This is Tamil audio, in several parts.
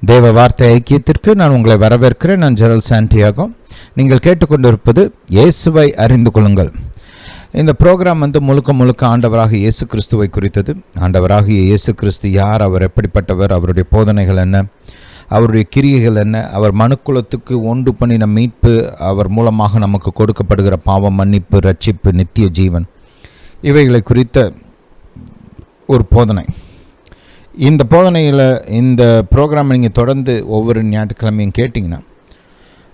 தேவ வார்த்தை ஐக்கியத்திற்கு நான் உங்களை வரவேற்கிறேன். நான் ஜெரல் சாண்டியாகோ. நீங்கள் கேட்டுக்கொண்டிருப்பது இயேசுவை அறிந்து கொள்ளுங்கள். இந்த ப்ரோக்ராம் முழுக்க முழுக்க ஆண்டவராக இயேசு கிறிஸ்துவை குறித்தது. ஆண்டவராகிய இயேசு கிறிஸ்து யார், அவர் எப்படிப்பட்டவர், அவருடைய போதனைகள் என்ன, அவருடைய கிரியைகள் என்ன, அவர் மனுக்குலத்துக்கு ஒன்று பண்ணின மீட்பு, அவர் மூலமாக நமக்கு கொடுக்கப்படுகிற பாவம் மன்னிப்பு, ரட்சிப்பு, நித்திய ஜீவன், இவைகளை குறித்த ஒரு போதனை. இந்த போதனையில் இந்த ப்ரோக்ராம் நீங்கள் தொடர்ந்து ஒவ்வொரு ஞாயிற்றுக்கிழமையும் கேட்டிங்கன்னா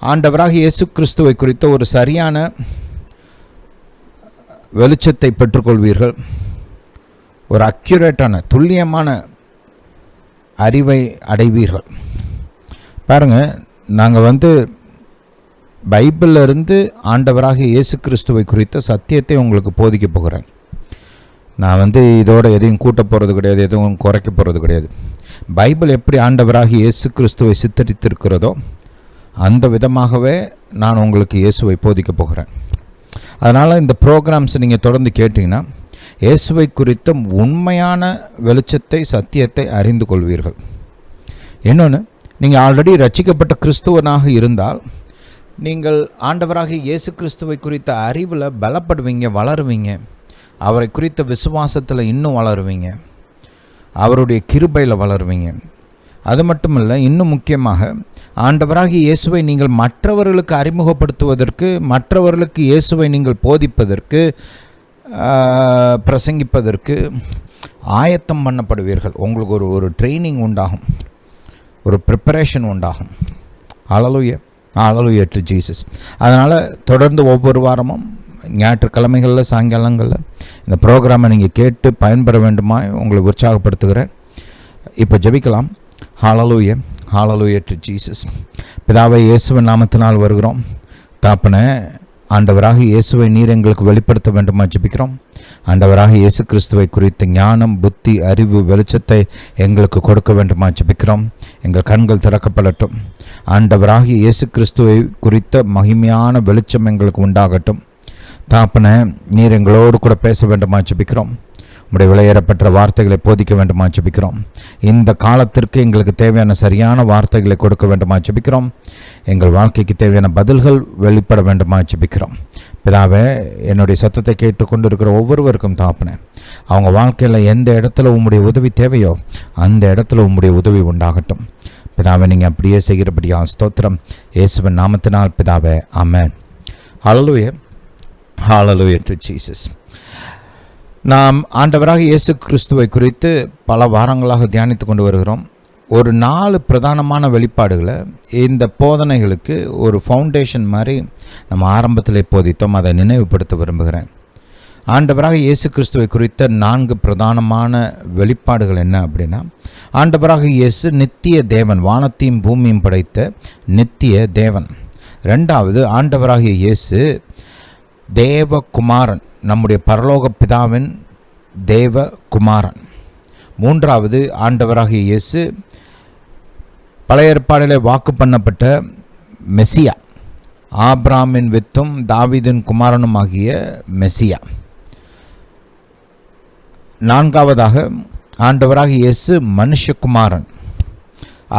ஆண்டவராக இயேசு கிறிஸ்துவை குறித்த ஒரு சரியான வெளிச்சத்தை பெற்றுக்கொள்வீர்கள். ஒரு அக்யூரேட்டான துல்லியமான அறிவை அடைவீர்கள். பாருங்கள், நாங்கள் பைபிளில் இருந்து ஆண்டவராக இயேசு கிறிஸ்துவை குறித்த சத்தியத்தை உங்களுக்கு போதிக்க போகிறேன். நான் இதோட எதையும் கூட்ட போகிறது கிடையாது, எதுவும் குறைக்க போகிறது கிடையாது. பைபிள் எப்படி ஆண்டவராக இயேசு கிறிஸ்துவை சித்தரித்திருக்கிறதோ அந்த விதமாகவே நான் உங்களுக்கு இயேசுவை போதிக்க போகிறேன். அதனால் இந்த ப்ரோக்ராம்ஸ் நீங்கள் தொடர்ந்து கேட்டிங்கன்னா இயேசுவை குறித்த உண்மையான வெளிச்சத்தை, சத்தியத்தை அறிந்து கொள்வீர்கள். இன்னொன்று, நீங்கள் ஆல்ரெடி ரட்சிக்கப்பட்ட கிறிஸ்துவனாக இருந்தால் நீங்கள் ஆண்டவராக இயேசு கிறிஸ்துவை குறித்த அறிவில் பலப்படுவீங்க, வளருவீங்க. அவரை குறித்த விசுவாசத்தில் இன்னும் வளருவீங்க, அவருடைய கிருபையில் வளருவீங்க. அது மட்டுமல்ல, இன்னும் முக்கியமாக ஆண்டவராகிய இயேசுவை நீங்கள் மற்றவர்களுக்கு அறிமுகப்படுத்துவதற்கு, மற்றவர்களுக்கு இயேசுவை நீங்கள் போதிப்பதற்கு, பிரசங்கிப்பதற்கு ஆயத்தம் பண்ணப்படுவீர்கள். உங்களுக்கு ஒரு ட்ரைனிங் உண்டாகும், ஒரு ப்ரிப்பரேஷன் உண்டாகும். ஹல்லேலூயா, ஹல்லேலூயா டு ஜீசஸ். அதனால் தொடர்ந்து ஒவ்வொரு வாரமும் ஞாயிற்றுக்கிழமைகளில் சாயங்காலங்களில் இந்த ப்ரோக்ராமை நீங்கள் கேட்டு பயன்பெற வேண்டுமா உங்களை உற்சாகப்படுத்துகிறேன். இப்போ ஜெபிக்கலாம். ஹல்லேலூயா, ஹல்லேலூயா டு ஜீசஸ். பிதாவை, இயேசுவின் நாமத்தினால் வருகிறோம். தாப்பனே, ஆண்டவராக இயேசுவை நீர் எங்களுக்கு வெளிப்படுத்த வேண்டுமா ஜெபிக்கிறோம். ஆண்டவராக இயேசு கிறிஸ்துவை குறித்த ஞானம், புத்தி, அறிவு, வெளிச்சத்தை எங்களுக்கு கொடுக்க வேண்டுமா ஜெபிக்கிறோம். எங்கள் கண்கள் திறக்கப்படட்டும். ஆண்டவராக இயேசு கிறிஸ்துவை குறித்த மகிமையான வெளிச்சம் எங்களுக்கு உண்டாகட்டும். தாப்பனே, நீர் எங்களோடு கூட பேச வேண்டுமா ஜெபிக்கிறோம். உம்முடைய விலையேறப்பட்ட வார்த்தைகளை போதிக்க வேண்டுமா ஜெபிக்கிறோம். இந்த காலத்திற்கு எங்களுக்கு தேவையான சரியான வார்த்தைகளை கொடுக்க வேண்டுமா ஜெபிக்கிறோம். எங்கள் வாழ்க்கைக்கு தேவையான பதில்கள் வெளிப்பட வேண்டுமா ஜெபிக்கிறோம். பிதாவே, என்னுடைய சத்தத்தை கேட்டுக்கொண்டு இருக்கிற ஒவ்வொருவருக்கும் தாப்பனே, அவங்க வாழ்க்கையில் எந்த இடத்துல உம்முடைய உதவி தேவையோ அந்த இடத்துல உம்முடைய உதவி உண்டாகட்டும். பிதாவை, நீங்கள் அப்படியே செய்கிறபடியால் ஸ்தோத்திரம். இயேசுவின் நாமத்தினால் பிதாவே, ஆமென். ஹல்லேலூயா, ஹல்லேலூயா டு ஜீசஸ். நாம் ஆண்டவராக இயேசு கிறிஸ்துவை குறித்து பல வாரங்களாக தியானித்து கொண்டு வருகிறோம். ஒரு 4 பிரதானமான வெளிப்பாடுகளை இந்த போதனைகளுக்கு ஒரு ஃபவுண்டேஷன் மாதிரி நம்ம ஆரம்பத்தில் போதித்தோம். அதை நினைவுபடுத்த விரும்புகிறேன். ஆண்டவராக இயேசு கிறிஸ்துவை குறித்த 4 பிரதானமான வெளிப்பாடுகள் என்ன அப்படின்னா, ஆண்டவராக இயேசு நித்திய தேவன், வானத்தையும் பூமியும் படைத்த நித்திய தேவன். 2வது, ஆண்டவராகிய இயேசு தேவகுமாரன், நம்முடைய பரலோக பிதாவின் தேவகுமாரன். 3வது, ஆண்டவராகிய இயேசு பழைய ஏற்பாடிலே வாக்கு பண்ணப்பட்ட மெசியா, ஆபிரகாமின் வித்தும் தாவீதின் குமாரனும் ஆகிய மெசியா. 4வதாக, ஆண்டவராகிய இயேசு மனுஷகுமாரன்.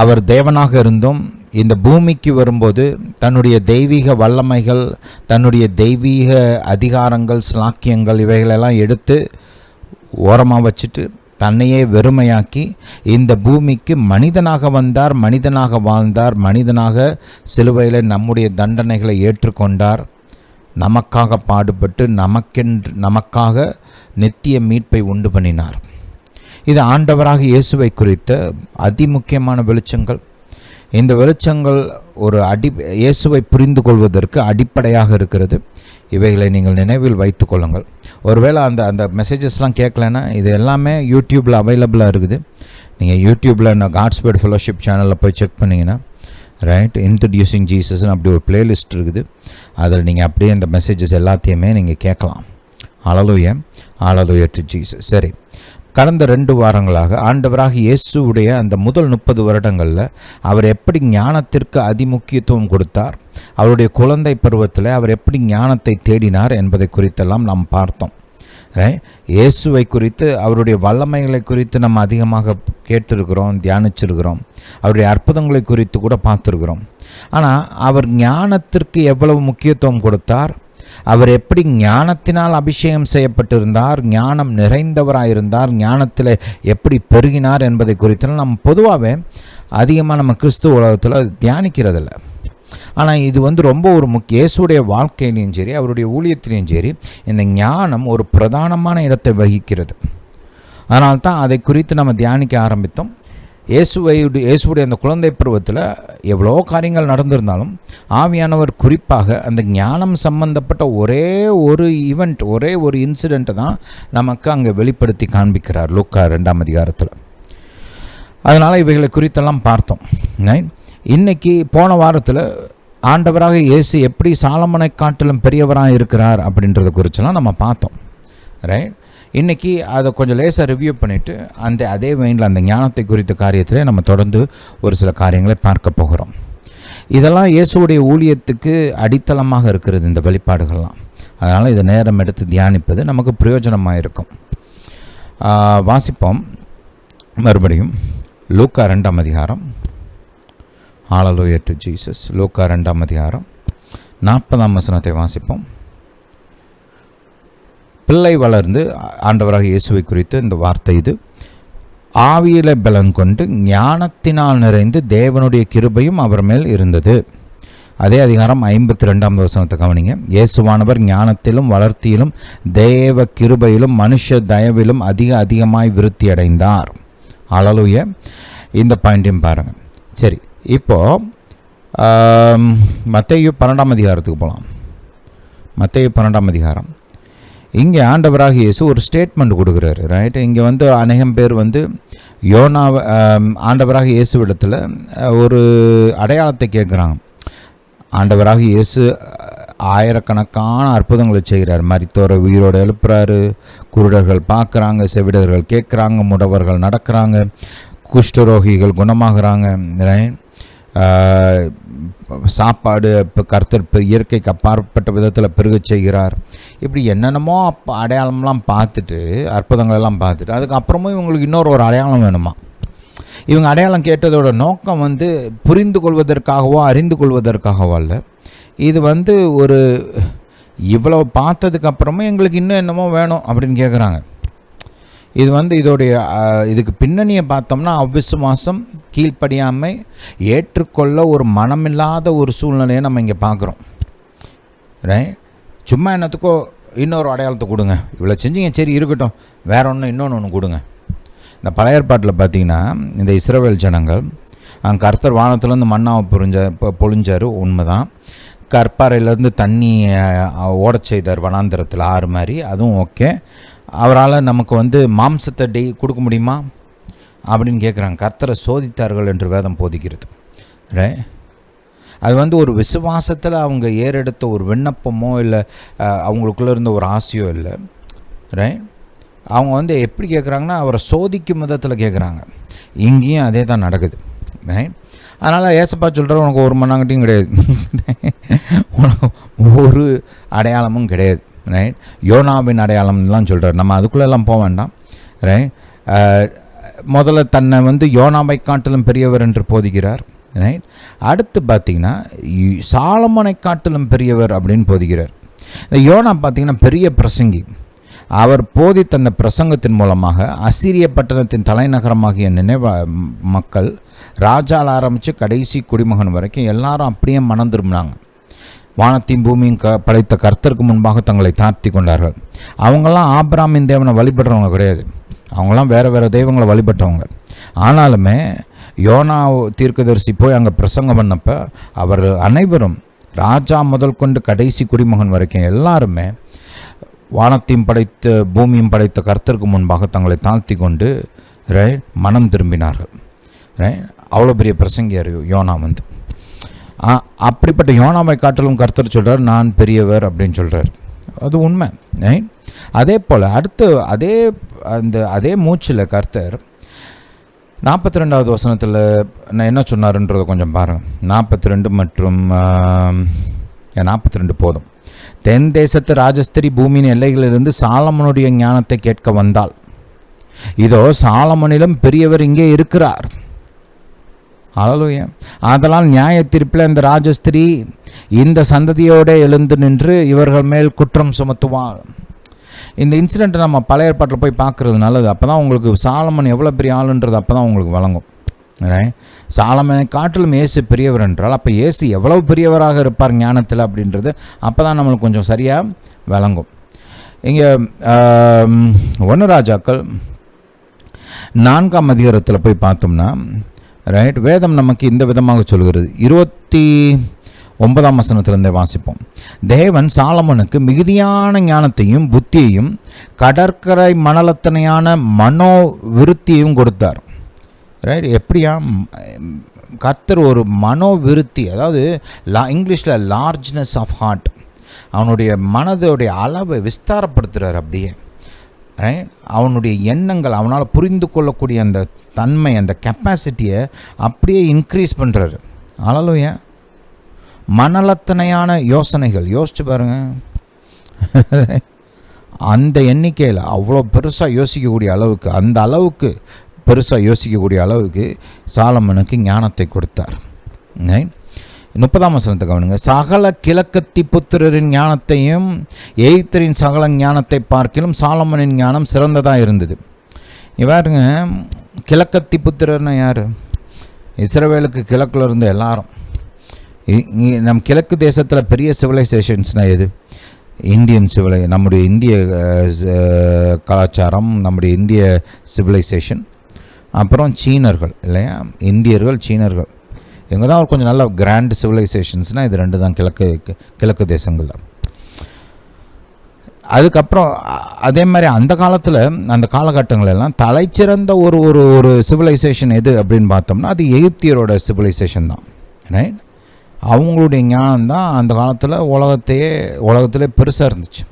அவர் தேவனாக இருந்தும் இந்த பூமிக்கு வரும்போது தன்னுடைய தெய்வீக வல்லமைகள், தன்னுடைய தெய்வீக அதிகாரங்கள், ஸ்லாக்கியங்கள் இவைகளெல்லாம் எடுத்து ஓரமாக வச்சுட்டு தன்னையே வெறுமையாக்கி இந்த பூமிக்கு மனிதனாக வந்தார், மனிதனாக வாழ்ந்தார், மனிதனாக சிலுவையில் நம்முடைய தண்டனைகளை ஏற்றுக்கொண்டார், நமக்காக பாடுபட்டு நமக்காக நித்திய மீட்பை உண்டு பண்ணினார். இது ஆண்டவராக இயேசுவை குறித்த அதிமுக்கியமான வெளிச்சங்கள். இந்த வெளிச்சங்கள் இயேசுவை புரிந்து கொள்வதற்கு அடிப்படையாக இருக்கிறது. இவைகளை நீங்கள் நினைவில் வைத்து கொள்ளுங்கள். ஒருவேளை அந்த மெசேஜஸ்லாம் கேட்கலன்னா இது எல்லாமே யூடியூப்பில் அவைலபிளாக இருக்குது. நீங்கள் யூடியூப்பில் காட்ஸ் வேர்ட் ஃபெலோஷிப் சேனலில் போய் செக் பண்ணிங்கன்னா இன்ட்ரடியூசிங் ஜீசஸ்னு அப்படி ஒரு பிளேலிஸ்ட் இருக்குது. அதில் நீங்கள் அப்படியே இந்த மெசேஜஸ் எல்லாத்தையுமே நீங்கள் கேட்கலாம். ஹல்லேலூயா, ஹல்லேலூயா டு ஜீசஸ். சரி, கடந்த 2 வாரங்களாக ஆண்டவராக இயேசுவுடைய அந்த முதல் 30 வருடங்களில் அவர் எப்படி ஞானத்திற்கு அதிமுக்கியத்துவம் கொடுத்தார், அவருடைய குழந்தை பருவத்தில் அவர் எப்படி ஞானத்தை தேடினார் என்பதை குறித்தெல்லாம் நாம் பார்த்தோம். இயேசுவை குறித்து, அவருடைய வல்லமைகளை குறித்து நம்ம அதிகமாக கேட்டிருக்கிறோம், தியானிச்சிருக்கிறோம். அவருடைய அற்புதங்களை குறித்து கூட பார்த்துருக்கிறோம். ஆனால் அவர் ஞானத்திற்கு எவ்வளவு முக்கியத்துவம் கொடுத்தார், அவர் எப்படி ஞானத்தினால் அபிஷேகம் செய்யப்பட்டிருந்தார், ஞானம் நிறைந்தவராயிருந்தார், ஞானத்தில் எப்படி பெருகினார் என்பதை குறித்து நம்ம பொதுவாகவே அதிகமாக நம்ம கிறிஸ்துவ உலகத்தில் தியானிக்கிறதில்ல. ஆனால் இது ரொம்ப ஒரு இயேசுடைய வாழ்க்கையிலையும் சரி, அவருடைய ஊழியத்திலையும் சரி, இந்த ஞானம் ஒரு பிரதானமான இடத்தை வகிக்கிறது. அதனால்தான் அதை குறித்து நம்ம தியானிக்க ஆரம்பித்தோம். இயேசுடைய அந்த குழந்தை பருவத்தில் எவ்வளோ காரியங்கள் நடந்திருந்தாலும் ஆவியானவர் குறிப்பாக அந்த ஞானம் சம்பந்தப்பட்ட ஒரே ஒரு ஈவெண்ட், ஒரே ஒரு இன்சிடெண்ட்டை தான் நமக்கு அங்கே வெளிப்படுத்தி காண்பிக்கிறார் லூக்கா 2ஆம் அதிகாரத்தில். அதனால் இவைகளை குறித்தெல்லாம் பார்த்தோம். இன்றைக்கி போன வாரத்தில் ஆண்டவராக இயேசு எப்படி சாலமோனை காட்டிலும் பெரியவராக இருக்கிறார் அப்படின்றத குறிச்செல்லாம் நம்ம பார்த்தோம். இன்றைக்கி அதை கொஞ்சம் லேசாக ரிவ்யூ பண்ணிவிட்டு அதே வெயினில் அந்த ஞானத்தை குறித்த காரியத்திலே நம்ம தொடர்ந்து ஒரு சில காரியங்களை பார்க்க போகிறோம். இதெல்லாம் இயேசுடைய ஊழியத்துக்கு அடித்தளமாக இருக்கிறது இந்த வெளிப்பாடுகள்லாம். அதனால் இதை நேரம் எடுத்து தியானிப்பது நமக்கு பிரயோஜனமாக இருக்கும். வாசிப்போம் மறுபடியும் லூக்கா 2ஆம் அதிகாரம். ஹல்லேலூயா டு ஜீசஸ். லூக்கா 2ஆம் அதிகாரம் 40ஆம் வசனத்தை வாசிப்போம். பிள்ளை வளர்ந்து, ஆண்டவராக இயேசுவை குறித்து இந்த வார்த்தை இது, ஆவியில பலன் கொண்டு ஞானத்தினால் நிறைந்து தேவனுடைய கிருபையும் அவர் மேல் இருந்தது. அதே அதிகாரம் 52ஆம் வசனத்தை கவனிங்க. இயேசுவானவர் ஞானத்திலும் வளர்த்தியிலும் தேவ கிருபையிலும் மனுஷ தயவிலும் அதிகமாய் விருத்தி அடைந்தார். ஹல்லேலூயா. இந்த பாயிண்டையும் பாருங்கள். சரி, இப்போது மத்தேயு 12ஆம் அதிகாரத்துக்கு போகலாம். மத்தேயு 12ஆம் அதிகாரம். இங்கே ஆண்டவராக இயேசு ஒரு ஸ்டேட்மெண்ட் கொடுக்குறாரு. இங்கே அநேகம் பேர் யோனா ஆண்டவராக இயேசுவிடத்தில் ஒரு அடையாளத்தை கேட்குறாங்க. ஆண்டவராக இயேசு ஆயிரக்கணக்கான அற்புதங்களை செய்கிறார். மரித்தோரை உயிரோடு எழுப்புறாரு, குருடர்கள் பார்க்குறாங்க, செவிடர்கள் கேட்குறாங்க, முடவர்கள் நடக்கிறாங்க, குஷ்டரோகிகள் குணமாகறாங்க, சாப்பாடு இப்போ கர்த்தர் இயற்கைக்கு அப்பாற்பட்ட விதத்தில் பெருகச் செய்கிறார். இப்படி என்னென்னமோ அடையாளம்லாம் பார்த்துட்டு, அற்புதங்களெல்லாம் பார்த்துட்டு, அதுக்கப்புறமும் இவங்களுக்கு ஒரு அடையாளம் வேணுமா. இவங்க அடையாளம் கேட்டதோட நோக்கம் புரிந்து கொள்வதற்காகவோ அறிந்து கொள்வதற்காகவோ அல்ல. இது ஒரு இவ்வளோ பார்த்ததுக்கப்புறமும் எங்களுக்கு இன்னும் என்னமோ வேணும் அப்படின்னு கேட்குறாங்க. இதோடைய இதுக்கு பின்னணியை பார்த்தோம்னா அவ்விசுவாசம், கீழ்ப்படியாமை, ஏற்றுக்கொள்ள ஒரு மனமில்லாத ஒரு சூழ்நிலையை நம்ம இங்கே பார்க்குறோம். சும்மா என்னத்துக்கோ இன்னொரு அடையாளத்தை கொடுங்க, இவ்வளோ செஞ்சீங்க, சரி இருக்கட்டும், வேற இன்னொன்று கொடுங்க. இந்த பழைய ஏற்பாட்டில் பார்த்தீங்கன்னா இந்த இஸ்ரவேல் ஜனங்கள் அங்கே கர்த்தர் வானத்துலேருந்து மன்னாவை பொழிஞ்சார், உண்மைதான். கற்பாறையிலேருந்து தண்ணி ஓடச் செய்தார் வனாந்திரத்தில், ஆறு மாதிரி, அதுவும் ஓகே. அவரால் நமக்கு மாம்சத்தை கொடுக்க முடியுமா அப்படின்னு கேட்குறாங்க. கர்த்தரை சோதித்தார்கள் என்று வேதம் போதிக்கிறது. அது ஒரு விசுவாசத்தில் அவங்க ஏறெடுத்த ஒரு விண்ணப்பமோ இல்லை அவங்களுக்குள்ளே இருந்த ஒரு ஆசையோ இல்லை. அவங்க எப்படி கேட்குறாங்கன்னா அவரை சோதிக்கும் விதத்தில் கேட்குறாங்க. இங்கேயும் அதே தான் நடக்குது. அதனால் ஏசப்பா சொல்கிற உனக்கு ஒரு மண்ணாங்கட்டியும் கிடையாது, உனக்கு ஒரு அடையாளமும் கிடையாது. யோனாவின் அடையாளம்லாம் சொல்கிறார். நம்ம அதுக்குள்ளெல்லாம் போக வேண்டாம். முதல்ல தன்னை யோனாவை காட்டிலும் பெரியவர் என்று போதிக்கிறார். அடுத்து பார்த்திங்கன்னா சாலமோனை காட்டிலும் பெரியவர் அப்படின்னு போதிக்கிறார். இந்த யோனா பார்த்திங்கன்னா பெரிய பிரசங்கி. அவர் போதித்த அந்த பிரசங்கத்தின் மூலமாக அசீரிய பட்டணத்தின் தலைநகரமாகிய நினைவ மக்கள், ராஜால் ஆரம்பித்து கடைசி குடிமகன் வரைக்கும் எல்லாரும் அப்படியே மனம் திரும்பினாங்க. வானத்தையும் பூமியும் படைத்த கர்த்தருக்கு முன்பாக தங்களை தாழ்த்தி கொண்டார்கள். அவங்களாம் ஆபிரகாமின் தேவனை வழிபடுறவங்க கிடையாது, அவங்களாம் வேறு தெய்வங்களை வழிபட்டவங்க. ஆனாலுமே யோனா தீர்க்கதரிசி போய் அங்கே பிரசங்கம் பண்ணப்போ அவர்கள் அனைவரும், ராஜா முதல் கொண்டு கடைசி குடிமகன் வரைக்கும் எல்லாருமே வானத்தையும் படைத்த பூமியும் படைத்த கர்த்தருக்கு முன்பாக தங்களை தாழ்த்தி கொண்டு மனம் திரும்பினார்கள். அவ்வளோ பெரிய பிரசங்கியார் யோனா. அப்படிப்பட்ட யோனாவை காட்டிலும் கர்த்தர் சொல்கிறார் நான் பெரியவர் அப்படின்னு சொல்கிறார். அது உண்மை. அதே போல் அடுத்து அதே மூச்சில் கர்த்தர் 42வது வசனத்தில் நான் என்ன சொன்னாருன்றதை கொஞ்சம் பாருங்கள். 42 மற்றும் 42 போதும். தென் தேசத்து ராஜஸ்திரி பூமியின் எல்லைகளிலிருந்து சாலமனுடைய ஞானத்தை கேட்க வந்தாள். இதோ சாலமனிலும் பெரியவர் இங்கே இருக்கிறார். ஹல்லேலூயா. ஆதலால் நியாய தீர்ப்பில் இந்த ராஜஸ்திரி இந்த சந்ததியோடு எழுந்து நின்று இவர்கள் மேல் குற்றம் சுமத்துவாள். இந்த இன்சிடெண்ட்டை நம்ம பழைய ஏற்பாட்டில் போய் பார்க்குறது நல்லது. அப்போ தான் உங்களுக்கு சாலமன் எவ்வளோ பெரிய ஆளுன்றது அப்போ தான் உங்களுக்கு வழங்கும். சாலமனை காட்டிலும் இயேசு பெரியவர் என்றால் அப்போ இயேசு எவ்வளவு பெரியவராக இருப்பார் ஞானத்தில் அப்படின்றது அப்போ தான் நம்மளுக்கு கொஞ்சம் சரியாக விளங்கும். இங்கே 1 ராஜாக்கள் 4ஆம் அதிகாரத்தில் போய் பார்த்தோம்னா வேதம் நமக்கு இந்த விதமாக சொல்கிறது. 29ஆம் வசனத்திலிருந்தே வாசிப்போம். தேவன் சாலமனுக்கு மிகுதியான ஞானத்தையும் புத்தியையும் கடற்கரை மணலத்தனையான மனோ விருத்தியையும் கொடுத்தார். எப்படியா கர்த்தர் ஒரு மனோ விருத்தி, அதாவது இங்கிலீஷில் லார்ஜ்னஸ் ஆஃப் ஹார்ட், அவனுடைய மனதோடைய அளவை விஸ்தாரப்படுத்துகிறார். அப்படியே அவனுடைய எண்ணங்கள், அவனால் புரிந்து கொள்ளக்கூடிய அந்த தன்மை, அந்த கெப்பாசிட்டியை அப்படியே இன்க்ரீஸ் பண்ணுறாரு. ஹல்லேலூயா. மணலத்தனையான யோசனைகள், யோசிச்சு பாருங்க. அந்த எண்ணிக்கையில் அவ்வளோ பெருசாக யோசிக்கக்கூடிய அளவுக்கு, அந்த அளவுக்கு பெருசாக யோசிக்கக்கூடிய அளவுக்கு சாலமனுக்கு ஞானத்தை கொடுத்தார். 30ஆம் வசனத்தை கவனிங்க. சகல கிழக்கத்தி புத்திரரின் ஞானத்தையும் எகிப்தியரின் சகல ஞானத்தை பார்க்கிலும் சாலமனின் ஞானம் சிறந்ததாக இருந்தது. இவருங்க கிழக்கத்தி புத்திரர்னா யார்? இஸ்ரவேலுக்கு கிழக்கில் இருந்த எல்லாரும். நம் கிழக்கு தேசத்தில் பெரிய சிவிலைசேஷன்ஸ்னால் எது? இந்தியன் நம்முடைய இந்திய கலாச்சாரம், நம்முடைய இந்திய சிவிலைசேஷன், அப்புறம் சீனர்கள் இல்லையா, இந்தியர்கள் சீனர்கள், இவங்க தான் கொஞ்சம் நல்ல கிராண்ட் சிவிலைசேஷன்ஸ்னால் இது 2 தான் கிழக்கு தேசங்களில். அதுக்கப்புறம் அதே மாதிரி அந்த காலத்தில், அந்த காலகட்டங்களெல்லாம் தலைச்சிறந்த ஒரு ஒரு ஒரு சிவிலைசேஷன் எது அப்படின்னு பார்த்தோம்னா அது எகிப்தியரோட சிவிலைசேஷன் தான். ரைட். அவங்களுடைய ஞானம் தான் அந்த காலத்தில் உலகத்திலே பெருசாக இருந்துச்சு.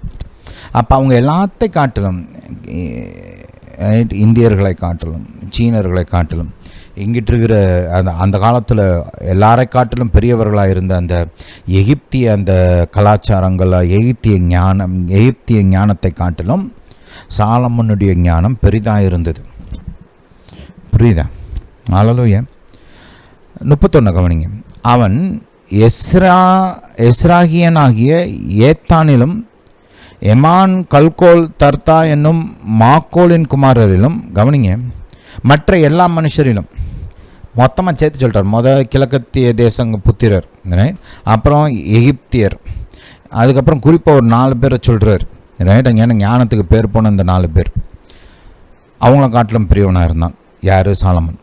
அப்போ அவங்க எல்லாத்தையும் காட்டிலும், இந்தியர்களை காட்டிலும் சீனர்களை காட்டிலும் இங்கிட்டு இருக்கிற அந்த காலத்தில் எல்லாரை காட்டிலும் பெரியவர்களாக இருந்த அந்த எகிப்திய அந்த கலாச்சாரங்கள், எகிப்திய ஞானத்தை காட்டிலும் சாலமனுடைய ஞானம் பெரிதாக இருந்தது. புரியுதா? ஹல்லேலூயா. 31 கவனிங்க. அவன் எஸ்ராகியனாகிய ஏத்தானிலும் எமான் கல்கோல் தர்த்தா என்னும் மாக்கோலின் குமாரரிலும், கவனிங்க, மற்ற எல்லா மனுஷரிலும், மொத்தமாக சேர்த்து சொல்கிறார். கிழக்கத்திய தேசங்க புத்திரர், அப்புறம் எகிப்தியர், அதுக்கப்புறம் குறிப்பாக ஒரு 4 பேரை சொல்கிறார். ரைட். ஏன்னா ஞானத்துக்கு பேர் போன இந்த 4 பேர் அவங்கள காட்டிலும் பெரியவனாக இருந்தான். யார்? சாலமன்.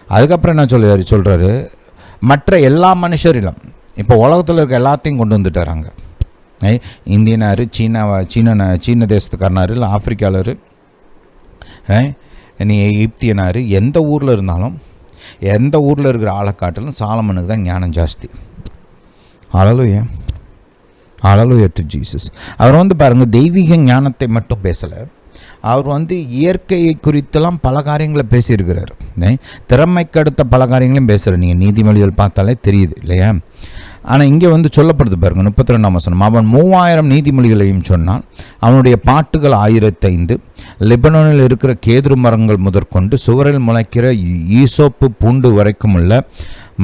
அதுக்கப்புறம் என்ன சொல்கிறாரு? மற்ற எல்லா மனுஷரிலும். இப்போ உலகத்தில் இருக்க எல்லாத்தையும் கொண்டு வந்துட்டாராங்க. இந்தியனார், சீன தேசத்துக்காரனார், இல்லை ஆப்பிரிக்காவில், நீ எகிப்தியனார், எந்த ஊரில் இருந்தாலும், எந்த ஊரில் இருக்கிற ஆளை காட்டிலும் சாலமனுக்கு தான் ஞானம் ஜாஸ்தி. ஹல்லேலூயா. ஹல்லேலூயா டு ஜீசஸ். அவர் பாருங்கள், தெய்வீக ஞானத்தை மட்டும் பேசலை, அவர் இயற்கையை குறித்தெல்லாம் பல காரியங்களை பேசியிருக்கிறார். திறமைக்கு அடுத்த பல காரியங்களையும் பேசுகிறார். நீங்கள் நீதிமொழிகள் பார்த்தாலே தெரியுது இல்லையா? ஆனால் இங்கே சொல்லப்படுது பாருங்கள், 32ஆம் வசனம். அவன் 3000 நீதிமொழிகளையும் சொன்னான். அவனுடைய பாட்டுகள் 1005. லெபனோனில் இருக்கிற கேதுரு மரங்கள் முதற்கொண்டு சுவரில் முளைக்கிற ஈசோப்பு பூண்டு வரைக்கும் உள்ள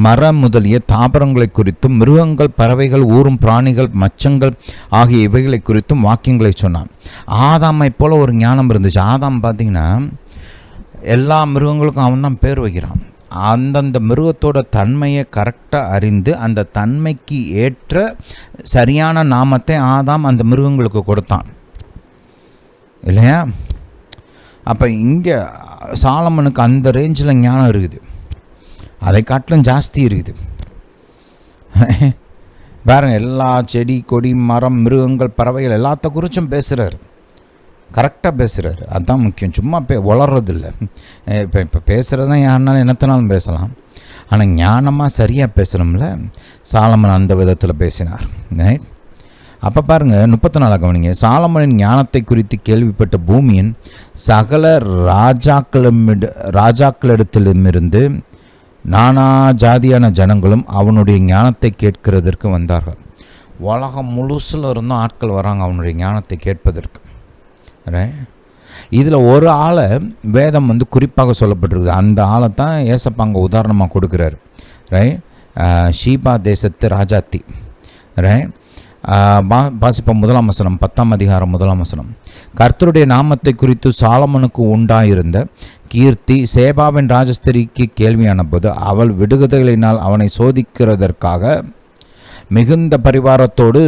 மரம் முதலிய தாவரங்களை குறித்தும் மிருகங்கள், பறவைகள், ஊரும் பிராணிகள், மச்சங்கள் ஆகிய இவைகளை குறித்தும் வாக்கியங்களை சொன்னான். ஆதாமை போல ஒரு ஞானம் இருந்துச்சு. ஆதாம் பார்த்திங்கன்னா எல்லா மிருகங்களுக்கும் அவன் தான் பேர் வைக்கிறான். அந்தந்த மிருகத்தோட தன்மையை கரெக்டாக அறிந்து அந்த தன்மைக்கு ஏற்ற சரியான நாமத்தை ஆதாம் அந்த மிருகங்களுக்கு கொடுத்தான் இல்லையா? அப்போ இங்கே சாலமனுக்கு அந்த ரேஞ்சில் ஞானம் இருக்குது, அதை காட்டிலும் ஜாஸ்தி இருக்குது. பாருங்க, எல்லா செடி கொடி மரம் மிருகங்கள் பறவைகள் எல்லாத்த குறிச்சும் பேசுகிறார், கரெக்டாக பேசுகிறாரு. அதுதான் முக்கியம். சும்மா வளர்றதில்லை. இப்போ பேசுகிறது தான் யாருனாலும் என்னத்தினாலும் பேசலாம், ஆனால் ஞானமாக சரியாக பேசணும்ல. சாலமன் அந்த விதத்தில் பேசினார். ரைட். அப்போ பாருங்கள், 34 கவனிங்க. சாலமனின் ஞானத்தை குறித்து கேள்விப்பட்ட பூமியின் சகல ராஜாக்களிடத்திலுமிருந்து நானா ஜாதியான ஜனங்களும் அவனுடைய ஞானத்தை கேட்கிறதற்கு வந்தார்கள். உலகம் முழுசில் இருந்தும் ஆட்கள் வராங்க அவனுடைய ஞானத்தை கேட்பதற்கு. இதில் ஒரு ஆளை வேதம் குறிப்பாக சொல்லப்பட்டிருக்குது. அந்த ஆளை தான் ஏசப்பாங்க உதாரணமாக கொடுக்குறாரு. ஷீபா தேசத்து ராஜாத்தி. வாசிப்போம் 1ஆம் வசனம், 10ஆம் அதிகாரம் 1ஆம் வசனம். கர்த்தருடைய நாமத்தை குறித்து சாலமனுக்கு உண்டாயிருந்த கீர்த்தி சேபாவின் ராஜஸ்திரிக்கு கேள்வியான போது அவள் விடுகதைகளினால் அவனை சோதிக்கிறதற்காக மிகுந்த பரிவாரத்தோடு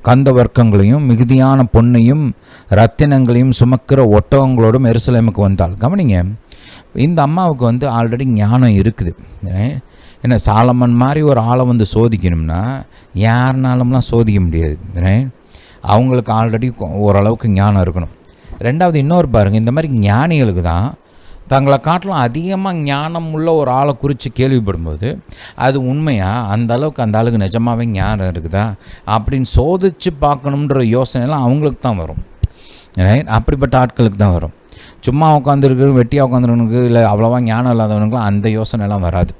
கந்த வர்க்கங்களையும் மிகுதியான பொன்னையும் ரத்தினங்களையும் சுமக்கிற ஒட்டகங்களோடும் எருசலேமுக்கு வந்தாள். கவனிங்க, இந்த அம்மாவுக்கு ஆல்ரெடி ஞானம் இருக்குது. ஏன்னா சாலமன் மாதிரி ஒரு ஆளை சோதிக்கணும்னா யாருனாலும்லாம் சோதிக்க முடியாது. அவங்களுக்கு ஆல்ரெடி ஓரளவுக்கு ஞானம் இருக்கணும். ரெண்டாவது இன்னொரு பாருங்கள், இந்த மாதிரி ஞானிகளுக்கு தான் தங்களை காட்டிலும் அதிகமாக ஞானம் உள்ள ஒரு ஆளை குறித்து கேள்விப்படும்போது அது உண்மையாக அந்த அளவுக்கு அந்த ஆளுக்கு நிஜமாகவே ஞானம் இருக்குதா அப்படின்னு சோதித்து பார்க்கணுன்ற யோசனைலாம் அவங்களுக்கு தான் வரும். அப்படிப்பட்ட ஆட்களுக்கு தான் வரும். சும்மா உட்காந்துருக்கு வெட்டியாக உட்காந்துருவனுக்கு இல்லை அவ்வளோவா ஞானம் இல்லாதவனுக்குலாம் அந்த யோசனைலாம் வராது.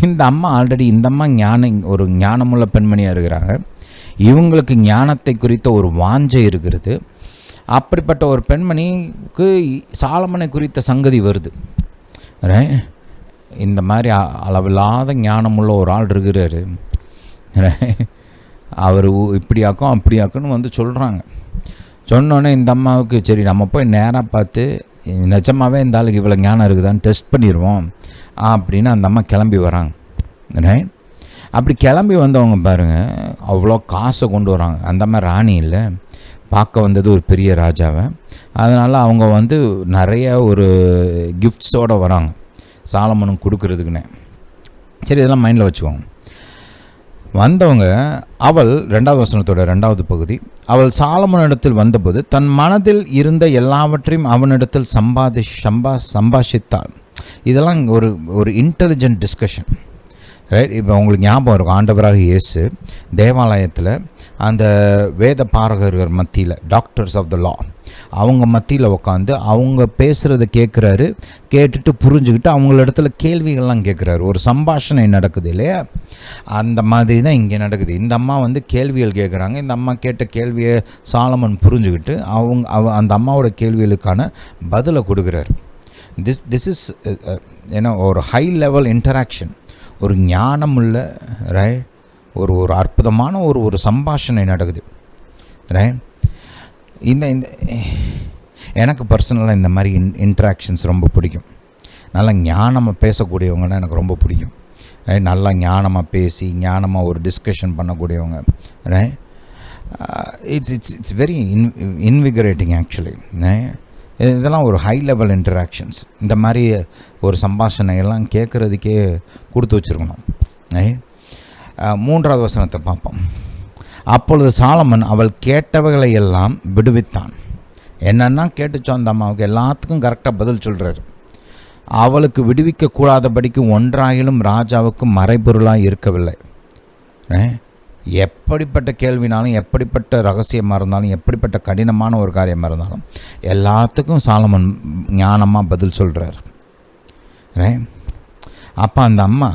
இந்த அம்மா ஆல்ரெடி இந்த அம்மா ஒரு ஞானமுள்ள பெண்மணியாக இருக்கிறாங்க. இவங்களுக்கு ஞானத்தை குறித்த ஒரு வாஞ்சை இருக்கிறது. அப்படிப்பட்ட ஒரு பெண்மணிக்கு சாலமனை குறித்த சங்கதி வருது. இந்த மாதிரி அளவில்லாத ஞானமுள்ள ஒரு ஆள் இருக்கிறாரு, அவர் இப்படியாக்கும் அப்படியாக்குன்னு சொல்கிறாங்க. சொன்னோன்னே இந்த அம்மாவுக்கு சரி நம்ம போய் நேராக பார்த்து நிஜமாகவே இந்த ஆளுக்கு இவ்வளோ ஞானம் இருக்குதான்னு டெஸ்ட் பண்ணிடுவோம் அப்படின்னு அந்த அம்மா கிளம்பி வராங்க. அப்படி கிளம்பி வந்தவங்க பாருங்கள், அவ்வளோ காசை கொண்டு வராங்க. அந்த அம்மா ராணி இல்லை, பார்க்க வந்தது ஒரு பெரிய ராஜாவை. அதனால் அவங்க நிறைய ஒரு கிஃப்ட்ஸோடு வராங்க சாலமனுக்கு கொடுக்கறதுக்குன்னே. சரி, இதெல்லாம் மைண்டில் வச்சுக்கோங்க. வந்தவங்க அவள் 2வது வசனத்தோட 2வது பகுதி, அவள் சாலமனிடத்தில் வந்தபோது தன் மனதில் இருந்த எல்லாவற்றையும் அவனிடத்தில் சம்பாஷித்தாள். இதெல்லாம் ஒரு இன்டெலிஜென்ட் டிஸ்கஷன். இப்போ உங்களுக்கு ஞாபகம் இருக்கும், ஆண்டவராக இயேசு தேவாலயத்தில் அந்த வேத பாரகர்கள் மத்தியில், டாக்டர்ஸ் ஆஃப் த லா, அவங்க மத்தியில் உட்காந்து அவங்க பேசுகிறத கேட்குறாரு. கேட்டுட்டு புரிஞ்சுக்கிட்டு அவங்கள இடத்துல கேள்விகள்லாம் கேட்குறாரு. ஒரு சம்பாஷணை நடக்குது இல்லையா, அந்த மாதிரி தான் இங்கே நடக்குது. இந்த அம்மா கேள்விகள் கேட்குறாங்க. இந்த அம்மா கேட்ட கேள்வியை சாலமன் புரிஞ்சுக்கிட்டு அந்த அம்மாவோட கேள்விகளுக்கான பதிலை கொடுக்குறாரு. திஸ் இஸ் ஒரு ஹை லெவல் இன்டராக்ஷன், ஒரு ஞானமுள்ள ஒரு அற்புதமான ஒரு சம்பாஷணை நடக்குது. இந்த எனக்கு பர்சனலாக இந்த மாதிரி இன்ட்ராக்ஷன்ஸ் ரொம்ப பிடிக்கும். நல்லா ஞானமாக பேசக்கூடியவங்கன்னா எனக்கு ரொம்ப பிடிக்கும். நல்லா ஞானமாக பேசி ஞானமாக ஒரு டிஸ்கஷன் பண்ணக்கூடியவங்க. It's very invigorating actually. இதெல்லாம் ஒரு ஹை லெவல் இன்டராக்ஷன்ஸ். இந்த மாதிரி ஒரு சம்பாஷணையெல்லாம் கேட்குறதுக்கே கொடுத்து வச்சுருக்கணும். 3வது வசனத்தை பார்ப்போம். அப்பொழுது சாலமன் அவள் கேட்டவைகளை எல்லாம் விடுவித்தான். என்னென்னா கேட்டுச்சோ அந்த அம்மாவுக்கு எல்லாத்துக்கும் கரெக்டாக பதில் சொல்கிறார். அவளுக்கு விடுவிக்கக்கூடாதபடிக்கு ஒன்றாயிலும் ராஜாவுக்கு மறைபொருளாக இருக்கவில்லை. எப்படிப்பட்ட கேள்வினாலும், எப்படிப்பட்ட ரகசியமாக இருந்தாலும், எப்படிப்பட்ட கடினமான ஒரு காரியமாக இருந்தாலும் எல்லாத்துக்கும் சாலமன் ஞானமாக பதில் சொல்கிறார். அப்போ அந்த அம்மா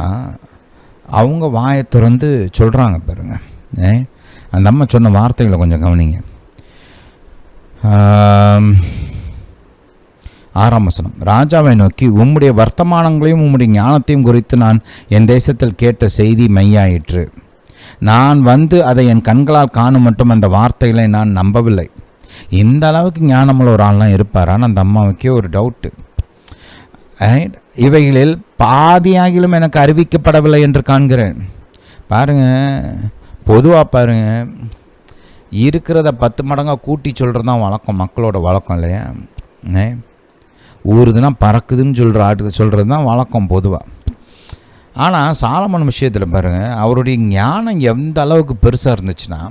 அவங்க வாயை திறந்து சொல்கிறாங்க பாருங்க. அந்த அம்மா சொன்ன வார்த்தைகளை கொஞ்சம் கவனிங்க. 6ஆம் வசனம், ராஜாவை நோக்கி உம்முடைய வர்த்தமானங்களையும் உம்முடைய ஞானத்தையும் குறித்து நான் என் தேசத்தில் கேட்ட செய்தி மெய்யாயிற்று. நான் அதை என் கண்களால் காணும் மட்டும் அந்த வார்த்தைகளை நான் நம்பவில்லை. இந்த அளவுக்கு ஞானமுள்ள ஒரு ஆள்லாம் இருப்பாரான்னு அந்த அம்மாவுக்கே ஒரு டவுட்டு. இவைகளில் பாதியாகிலும் எனக்கு அறிவிக்கப்படவில்லை என்று காண்கிறேன். பாருங்கள், பொதுவாக பாருங்கள், இருக்கிறத 10 மடங்காக கூட்டி சொல்கிறது தான் வழக்கம், மக்களோட வழக்கம் இல்லையா? ஊறுதுன்னா பறக்குதுன்னு சொல்கிறது தான் வழக்கம் பொதுவாக. ஆனால் சாலமன் விஷயத்தில் பாருங்கள், அவருடைய ஞானம் எந்த அளவுக்கு பெருசாக இருந்துச்சுன்னா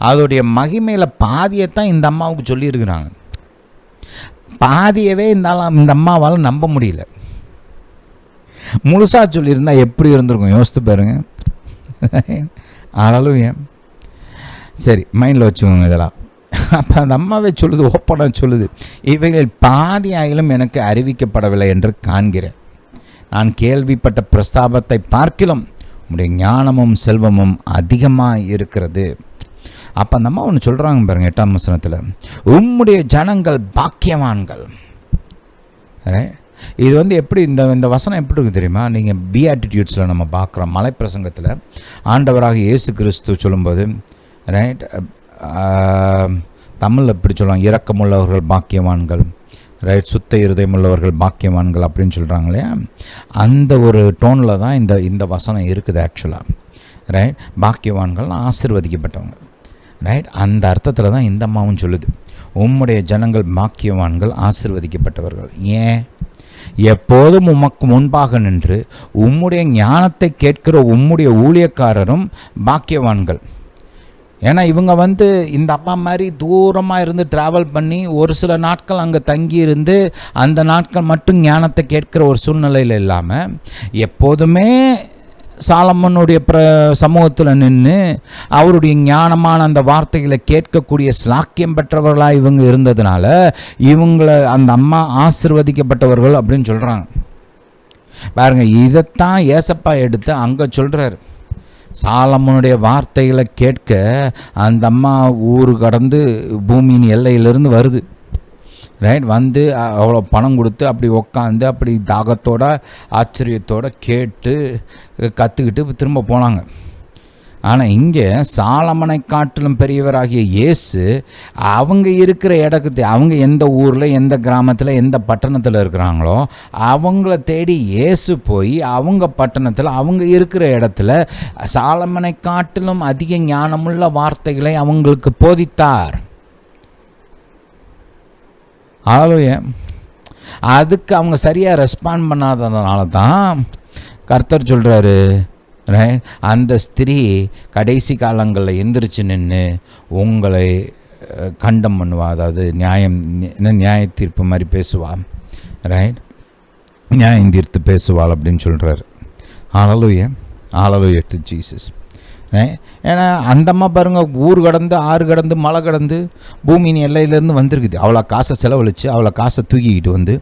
அதோடைய மகிமையில் பாதியைத்தான் இந்த அம்மாவுக்கு சொல்லியிருக்கிறாங்க. பாதியவே இந்த அம்மாவால் நம்ப முடியல. முழுசாக சொல்லியிருந்தா எப்படி இருந்திருக்கும் யோசித்து பாருங்க. ஆனாலும் சரி, மைண்டில் வச்சுக்கோங்க இதெல்லாம். அப்போ அந்த அம்மாவே சொல்லுது, ஓப்பனாக சொல்லுது, இவைகளில் பாதியாயிலும் எனக்கு அறிவிக்கப்படவில்லை என்று காண்கிறேன். நான் கேள்விப்பட்ட பிரஸ்தாபத்தை பார்க்கிலும் உம்முடைய ஞானமும் செல்வமும் அதிகமாக இருக்கிறது. அப்போ அந்த அம்மா ஒன்று சொல்கிறாங்க பாருங்கள் 8ஆம் வசனத்தில், உம்முடைய ஜனங்கள் பாக்கியவான்கள். இது எப்படி இந்த வசனம் எப்படி இருக்குது தெரியுமா? நீங்கள் பியாட்டிடியூட்ஸில் நம்ம பார்க்குறோம், மலைப்பிரசங்கத்தில் ஆண்டவராக இயேசு கிறிஸ்து சொல்லும்போது, ரைட், தமிழில் எப்படி சொல்லுவாங்க, இரக்கமுள்ளவர்கள் பாக்கியவான்கள், ரைட், சுத்த இருதயமுள்ளவர்கள் பாக்கியவான்கள் அப்படின்னு சொல்கிறாங்க இல்லையா? அந்த ஒரு டோனில் தான் இந்த வசனம் இருக்குது ஆக்சுவலாக. ரைட், பாக்கியவான்கள் ஆசீர்வதிக்கப்பட்டவங்க. ரைட், அந்த அர்த்தத்தில் தான் இந்த அம்மாவும் சொல்லுது, உம்முடைய ஜனங்கள் பாக்கியவான்கள் ஆசீர்வதிக்கப்பட்டவர்கள். ஏன்? எப்போதும் உமக்கு முன்பாக நின்று உம்முடைய ஞானத்தை கேட்கிற உம்முடைய ஊழியக்காரரும் பாக்கியவான்கள். ஏன்னா இவங்க இந்த அம்மா மாதிரி தூரமாக இருந்து ட்ராவல் பண்ணி ஒரு சில நாட்கள் அங்கே தங்கி இருந்து அந்த நாட்கள் மட்டும் ஞானத்தை கேட்கிற ஒரு சூழ்நிலையில் இல்லாமல் எப்போதுமே சாலமோனுடைய சமூகத்தில் நின்று அவருடைய ஞானமான அந்த வார்த்தைகளை கேட்கக்கூடிய ஸ்லாக்கியம் பெற்றவர்களாக இவங்க இருந்ததுனால இவங்களை அந்த அம்மா ஆசீர்வதிக்கப்பட்டவர்கள் அப்படின்னு சொல்கிறாங்க. பாருங்கள், இதைத்தான் ஏசப்பா எடுத்து அங்கே சொல்கிறார். சாலமோனுடைய வார்த்தைகளை கேட்க அந்த அம்மா ஊர் கடந்து பூமியின் எல்லையிலிருந்து வருது. ரைட், அவ்வளோ பணம் கொடுத்து அப்படி உக்காந்து அப்படி தாகத்தோட ஆச்சரியத்தோடு கேட்டு கற்றுக்கிட்டு திரும்ப போனாங்க. ஆனால் இங்கே சாலமனை காட்டிலும் பெரியவராகிய இயேசு அவங்க இருக்கிற இடத்துக்கு, அவங்க எந்த ஊரில் எந்த கிராமத்தில் எந்த பட்டணத்தில் இருக்கிறாங்களோ அவங்கள தேடி இயேசு போய் அவங்க பட்டணத்தில் அவங்க இருக்கிற இடத்துல சாலமனை காட்டிலும் அதிக ஞானமுள்ள வார்த்தைகளை அவங்களுக்கு போதித்தார். ஆகவே அதுக்கு அவங்க சரியாக ரெஸ்பாண்ட் பண்ணாததுனால தான் கர்த்தர் சொல்கிறாரு, அந்த ஸ்திரீ கடைசி காலங்களில் எந்திரிச்சு நின்று உங்களை கண்டம் பண்ணுவா, அதாவது நியாய தீர்ப்பு மாதிரி பேசுவா, ரைட், நியாயம் தீர்த்து பேசுவாள் அப்படின்னு சொல்கிறார். ஹல்லேலூயா, ஹல்லேலூயா டு ஜீசஸ். ஏன்னா அந்த அம்மா பாருங்கள், ஊர் கடந்து ஆறு கடந்து மலை கடந்து பூமியின் எல்லையிலேருந்து வந்திருக்குது. அவ்வளோ காசை செலவழித்து அவ்வளோ காசை தூக்கிக்கிட்டு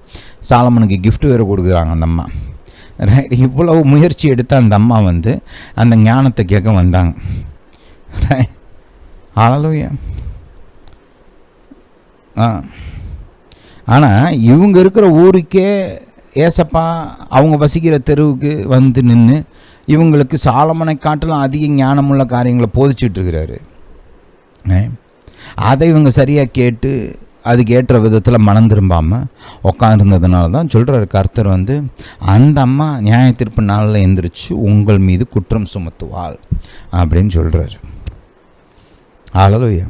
சாலமனுக்கு கிஃப்ட் வேறு கொடுக்குறாங்க அந்த அம்மா. ரைட், இவ்வளவு முயற்சி எடுத்து அந்த அம்மா அந்த ஞானத்தை கேட்க வந்தாங்க. ரைட், ஹல்லேலூயா. ஆனால் இவங்க இருக்கிற ஊருக்கே ஏசப்பா அவங்க வசிக்கிற தெருவுக்கு நின்று இவங்களுக்கு சாலமனை காட்டிலும் அதிக ஞானமுள்ள காரியங்களை போதிச்சுட்ருக்கிறாரு. அதை இவங்க சரியாக கேட்டு அதுக்கு ஏற்ற விதத்தில் மனம் திரும்பாமல் உட்காந்துருந்ததுனால தான் சொல்கிறார் கர்த்தர் அந்த அம்மா நியாய தீர்ப்பு நாளில் எந்திரிச்சு உங்கள் மீது குற்றம் சுமத்துவாள் அப்படின்னு சொல்கிறார். ஹல்லேலூயா.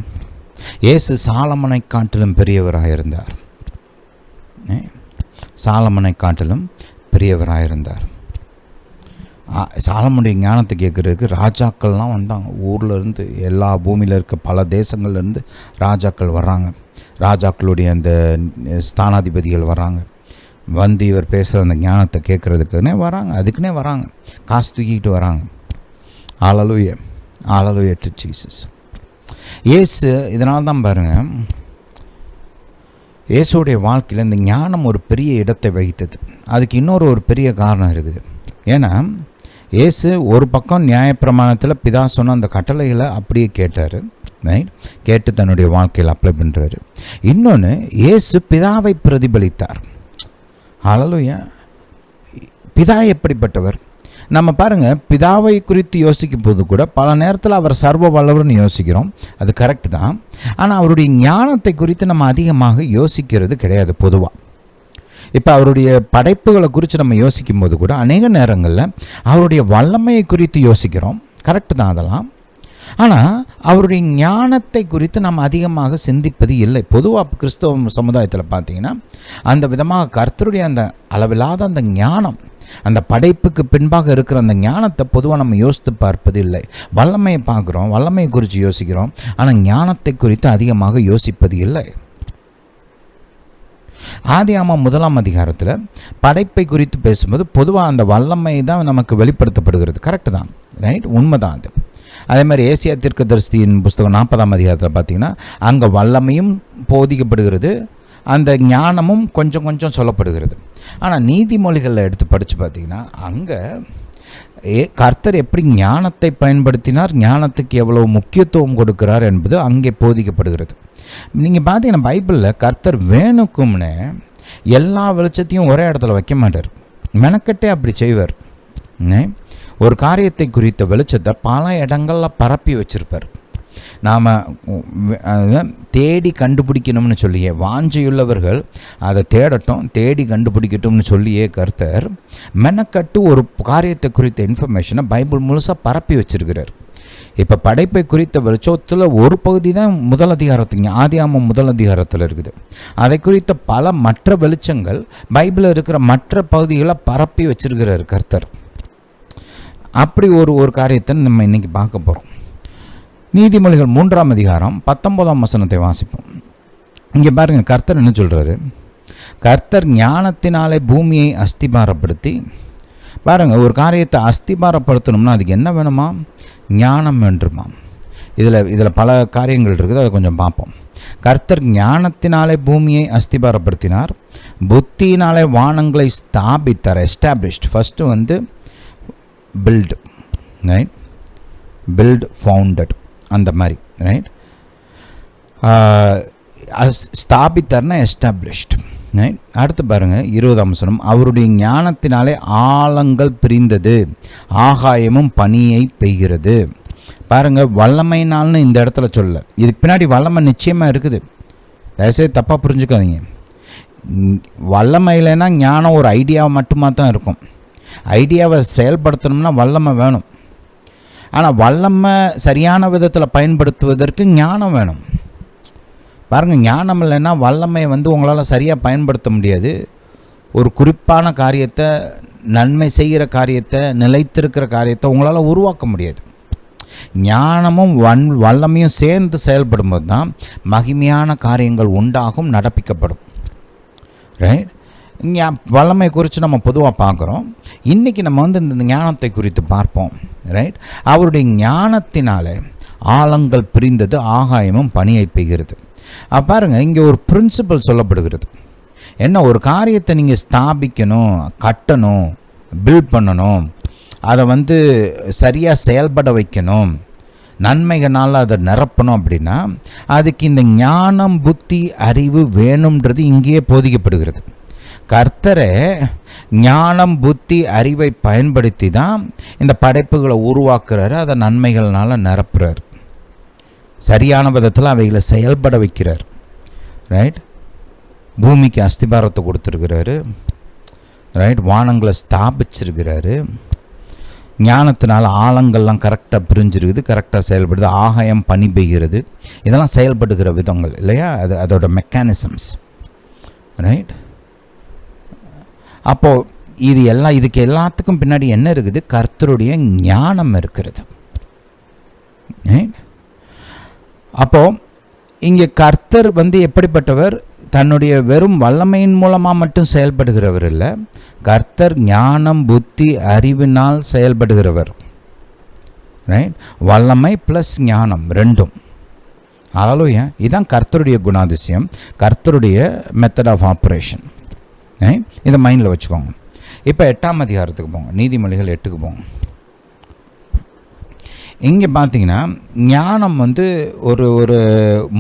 இயேசு சாலமனை காட்டிலும் பெரியவராக இருந்தார். சாலமனை காட்டிலும் பெரியவராக இருந்தார். சாலமனுடைய ஞானத்தை கேட்குறதுக்கு ராஜாக்கள்லாம் வந்தாங்க. ஊரில் இருந்து எல்லா பூமியில் இருக்க பல தேசங்கள்லேருந்து ராஜாக்கள் வர்றாங்க. ராஜாக்களுடைய அந்த ஸ்தானாதிபதிகள் வராங்க. இவர் பேசுகிற அந்த ஞானத்தை கேட்குறதுக்குன்னே வராங்க, அதுக்குன்னே வராங்க, காசு தூக்கிக்கிட்டு வராங்க. ஹல்லேலூயா, ஹல்லேலூயா டு ஜீசஸ். இயேசு இதனால தான் பாருங்கள், இயேசுடைய வாழ்க்கையில் இந்த ஞானம் ஒரு பெரிய இடத்தை வகித்தது. அதுக்கு இன்னொரு பெரிய காரணம் இருக்குது. ஏன்னா இயேசு ஒரு பக்கம் நியாயப்பிரமாணத்தில் பிதா சொன்ன அந்த கட்டளைகளை அப்படியே கேட்டார், ரைட், கேட்டு தன்னுடைய வாழ்க்கையில் அப்ளை பண்ணுறாரு. இன்னொன்று, இயேசு பிதாவை பிரதிபலித்தார். ஹல்லேலூயா. பிதா எப்படிப்பட்டவர்? நம்ம பாருங்கள், பிதாவை குறித்து யோசிக்கும் போது கூட பல நேரத்தில் அவர் சர்வ வல்லவர்னு யோசிக்கிறோம், அது கரெக்டு தான். ஆனால் அவருடைய ஞானத்தை குறித்து நம்ம அதிகமாக யோசிக்கிறது கிடையாது பொதுவாக. இப்போ அவருடைய படைப்புகளை குறித்து நம்ம யோசிக்கும் போது கூட அநேக நேரங்களில் அவருடைய வல்லமையை குறித்து யோசிக்கிறோம், கரெக்டு தான் அதெல்லாம். ஆனால் அவருடைய ஞானத்தை குறித்து நம்ம அதிகமாக சிந்திப்பது இல்லை. பொதுவாக கிறிஸ்தவ சமுதாயத்தில் பார்த்தீங்கன்னா அந்த விதமாக கர்த்தருடைய அந்த அளவில்லாத அந்த ஞானம், அந்த படைப்புக்கு பின்பாக இருக்கிற அந்த ஞானத்தை பொதுவாக நம்ம யோசித்து பார்ப்பது இல்லை. வல்லமையை பார்க்குறோம், வல்லமையை குறித்து யோசிக்கிறோம், ஆனால் ஞானத்தை குறித்து அதிகமாக யோசிப்பது இல்லை. ஆதியாகமம் 1ஆம் அதிகாரத்தில் படைப்பை குறித்து பேசும்போது பொதுவாக அந்த வல்லமை தான் நமக்கு வெளிப்படுத்தப்படுகிறது, கரெக்டு தான், ரைட், உண்மை தான் அது. அதே மாதிரி ஏசியா தீர்க்கதரிசியின் புஸ்தகம் 40ஆம் அதிகாரத்தில் பார்த்திங்கன்னா அங்கே வல்லமையும் போதிக்கப்படுகிறது, அந்த ஞானமும் கொஞ்சம் கொஞ்சம் சொல்லப்படுகிறது. ஆனால் நீதிமொழிகளில் எடுத்து படித்து பார்த்திங்கன்னா அங்கே கர்த்தர் எப்படி ஞானத்தை பயன்படுத்தினார், ஞானத்துக்கு எவ்வளவு முக்கியத்துவம் கொடுக்கிறார் என்பது அங்கே போதிக்கப்படுகிறது. நீங்கள் பார்த்தீங்கன்னா பைபிளில் கர்த்தர் வேணுக்கும்னு எல்லா வெளிச்சத்தையும் ஒரே இடத்துல வைக்க மாட்டார், மெனக்கட்டே அப்படி செய்வார். ஒரு காரியத்தை குறித்த வெளிச்சத்தை பல இடங்களில் பரப்பி வச்சிருப்பார். நாம் தேடி கண்டுபிடிக்கணும்னு சொல்லியே, வாஞ்சையுள்ளவர்கள் அதை தேடட்டும், தேடி கண்டுபிடிக்கட்டும்னு சொல்லியே கர்த்தர் மெனக்கட்டு ஒரு காரியத்தை குறித்த இன்ஃபர்மேஷனை பைபிள் முழுசாக பரப்பி வச்சிருக்கிறார். இப்போ படைப்பை குறித்த வெளிச்சத்தில் ஒரு பகுதி தான் முதல் அதிகாரத்துக்கு, ஆதியாகமம் முதல் அதிகாரத்தில் இருக்குது. அதை குறித்த பல மற்ற வெளிச்சங்கள் பைபிளில் இருக்கிற மற்ற பகுதிகளை பரப்பி வச்சிருக்கிறார் கர்த்தர். அப்படி ஒரு காரியத்தை நம்ம இன்றைக்கி பார்க்க போகிறோம். நீதிமொழிகள் 3ஆம் அதிகாரம் 19ஆம் வசனத்தை வாசிப்போம். இங்கே பாருங்கள், கர்த்தர் என்ன சொல்கிறாரு? கர்த்தர் ஞானத்தினாலே பூமியை அஸ்திபாரப்படுத்தி, பாருங்கள், ஒரு காரியத்தை அஸ்திபாரப்படுத்தணும்னா அதுக்கு என்ன வேணுமா? ஞானம் வேண்டுமா? இதில் பல காரியங்கள் இருக்குது, அதை கொஞ்சம் பார்ப்போம். கர்த்தர் ஞானத்தினாலே பூமியை அஸ்திபாரப்படுத்தினார், புத்தியினாலே வானங்களை ஸ்தாபித்தார். Established. First built, right? Built, founded, அந்த மாதிரி, ரைட்? ஸ்தாபித்தார்னா established, right? அடுத்து பாருங்கள் 20ஆம் வசனம், அவருடைய ஞானத்தினாலே ஆழங்கள் பிரிந்தது, ஆகாயமும் பனியை பெய்கிறது. பாருங்கள், வல்லமைனால்னு இந்த இடத்துல சொல்ல, இதுக்கு பின்னாடி வல்லமை நிச்சயமாக இருக்குது, தயவுசெய்து தப்பாக புரிஞ்சுக்காதீங்க. வல்லமை இல்லைன்னா ஞானம் ஒரு ஐடியாவை மட்டுமா தான் இருக்கும். ஐடியாவை செயல்படுத்தணும்னா வல்லமை வேணும். ஆனால் வல்லமை சரியான விதத்தில் பயன்படுத்துவதற்கு ஞானம் வேணும். பாருங்கள், ஞானம் இல்லைன்னா வல்லமை உங்களால் சரியாக பயன்படுத்த முடியாது. ஒரு குறிப்பான காரியத்தை, நன்மை செய்கிற காரியத்தை, நிலைத்திருக்கிற காரியத்தை உங்களால் உருவாக்க முடியாது. ஞானமும் வல்லமையும் சேர்ந்து செயல்படும்போது தான் மகிமையான காரியங்கள் உண்டாகும், நடப்பிக்கப்படும், ரைட்? வல்லமை குறித்து நம்ம பொதுவாக பார்க்குறோம். இன்றைக்கி நம்ம இந்த ஞானத்தை குறித்து பார்ப்போம், ரைட்? அவருடைய ஞானத்தினாலே ஆழங்கள் பிரிந்தது, ஆகாயமும் பனியை பெய்கிறது. பாருங்கள், இங்கே ஒரு பிரின்சிபல் சொல்லப்படுகிறது. என்ன? ஒரு காரியத்தை நீங்கள் ஸ்தாபிக்கணும், கட்டணும், பில்ட் பண்ணணும், அதை சரியாக செயல்பட வைக்கணும், நன்மைகளால் அதை நிரப்பணும் அப்படின்னா அதுக்கு இந்த ஞானம், புத்தி, அறிவு வேணும்ன்றது இங்கேயே போதிக்கப்படுகிறது. கர்த்தரை ஞானம், புத்தி, அறிவை பயன்படுத்தி தான் இந்த படைப்புகளை உருவாக்குறாரு, அதை நன்மைகள்னால நிரப்புறார், சரியான விதத்தில் அவைகளை செயல்பட வைக்கிறார், ரைட்? பூமிக்கு அஸ்திபாரத்தை கொடுத்துருக்கிறாரு, ரைட்? வானங்களை ஸ்தாபிச்சிருக்கிறாரு. ஞானத்தினால ஆழங்கள்லாம் கரெக்டாக பிரிஞ்சிருக்குது, கரெக்டாக செயல்படுது. ஆகாயம் பனி பெய்கிறது. இதெல்லாம் செயல்படுகிற விதங்கள் இல்லையா? அதோட மெக்கானிசம்ஸ், ரைட்? அப்போது இதுக்கு எல்லாத்துக்கும் பின்னாடி என்ன இருக்குது? கர்த்தருடைய ஞானம் இருக்கிறது. அப்போது இங்கே கர்த்தர் எப்படிப்பட்டவர்? தன்னுடைய வெறும் வல்லமையின் மூலமாக மட்டும் செயல்படுகிறவர் இல்லை, கர்த்தர் ஞானம், புத்தி, அறிவினால் செயல்படுகிறவர், ரைட்? வல்லமை ப்ளஸ் ஞானம் ரெண்டும். ஹல்லேலூயா. இதுதான் கர்த்தருடைய குணாதிசயம், கர்த்தருடைய மெத்தட் ஆஃப் ஆப்ரேஷன். இதை மைண்டில் வச்சுக்கோங்க. இப்போ 8ஆம் அதிகாரத்துக்கு போங்க, நீதிமொழிகள் 8க்கு போங்க. இங்கே பார்த்தீங்கன்னா ஞானம் ஒரு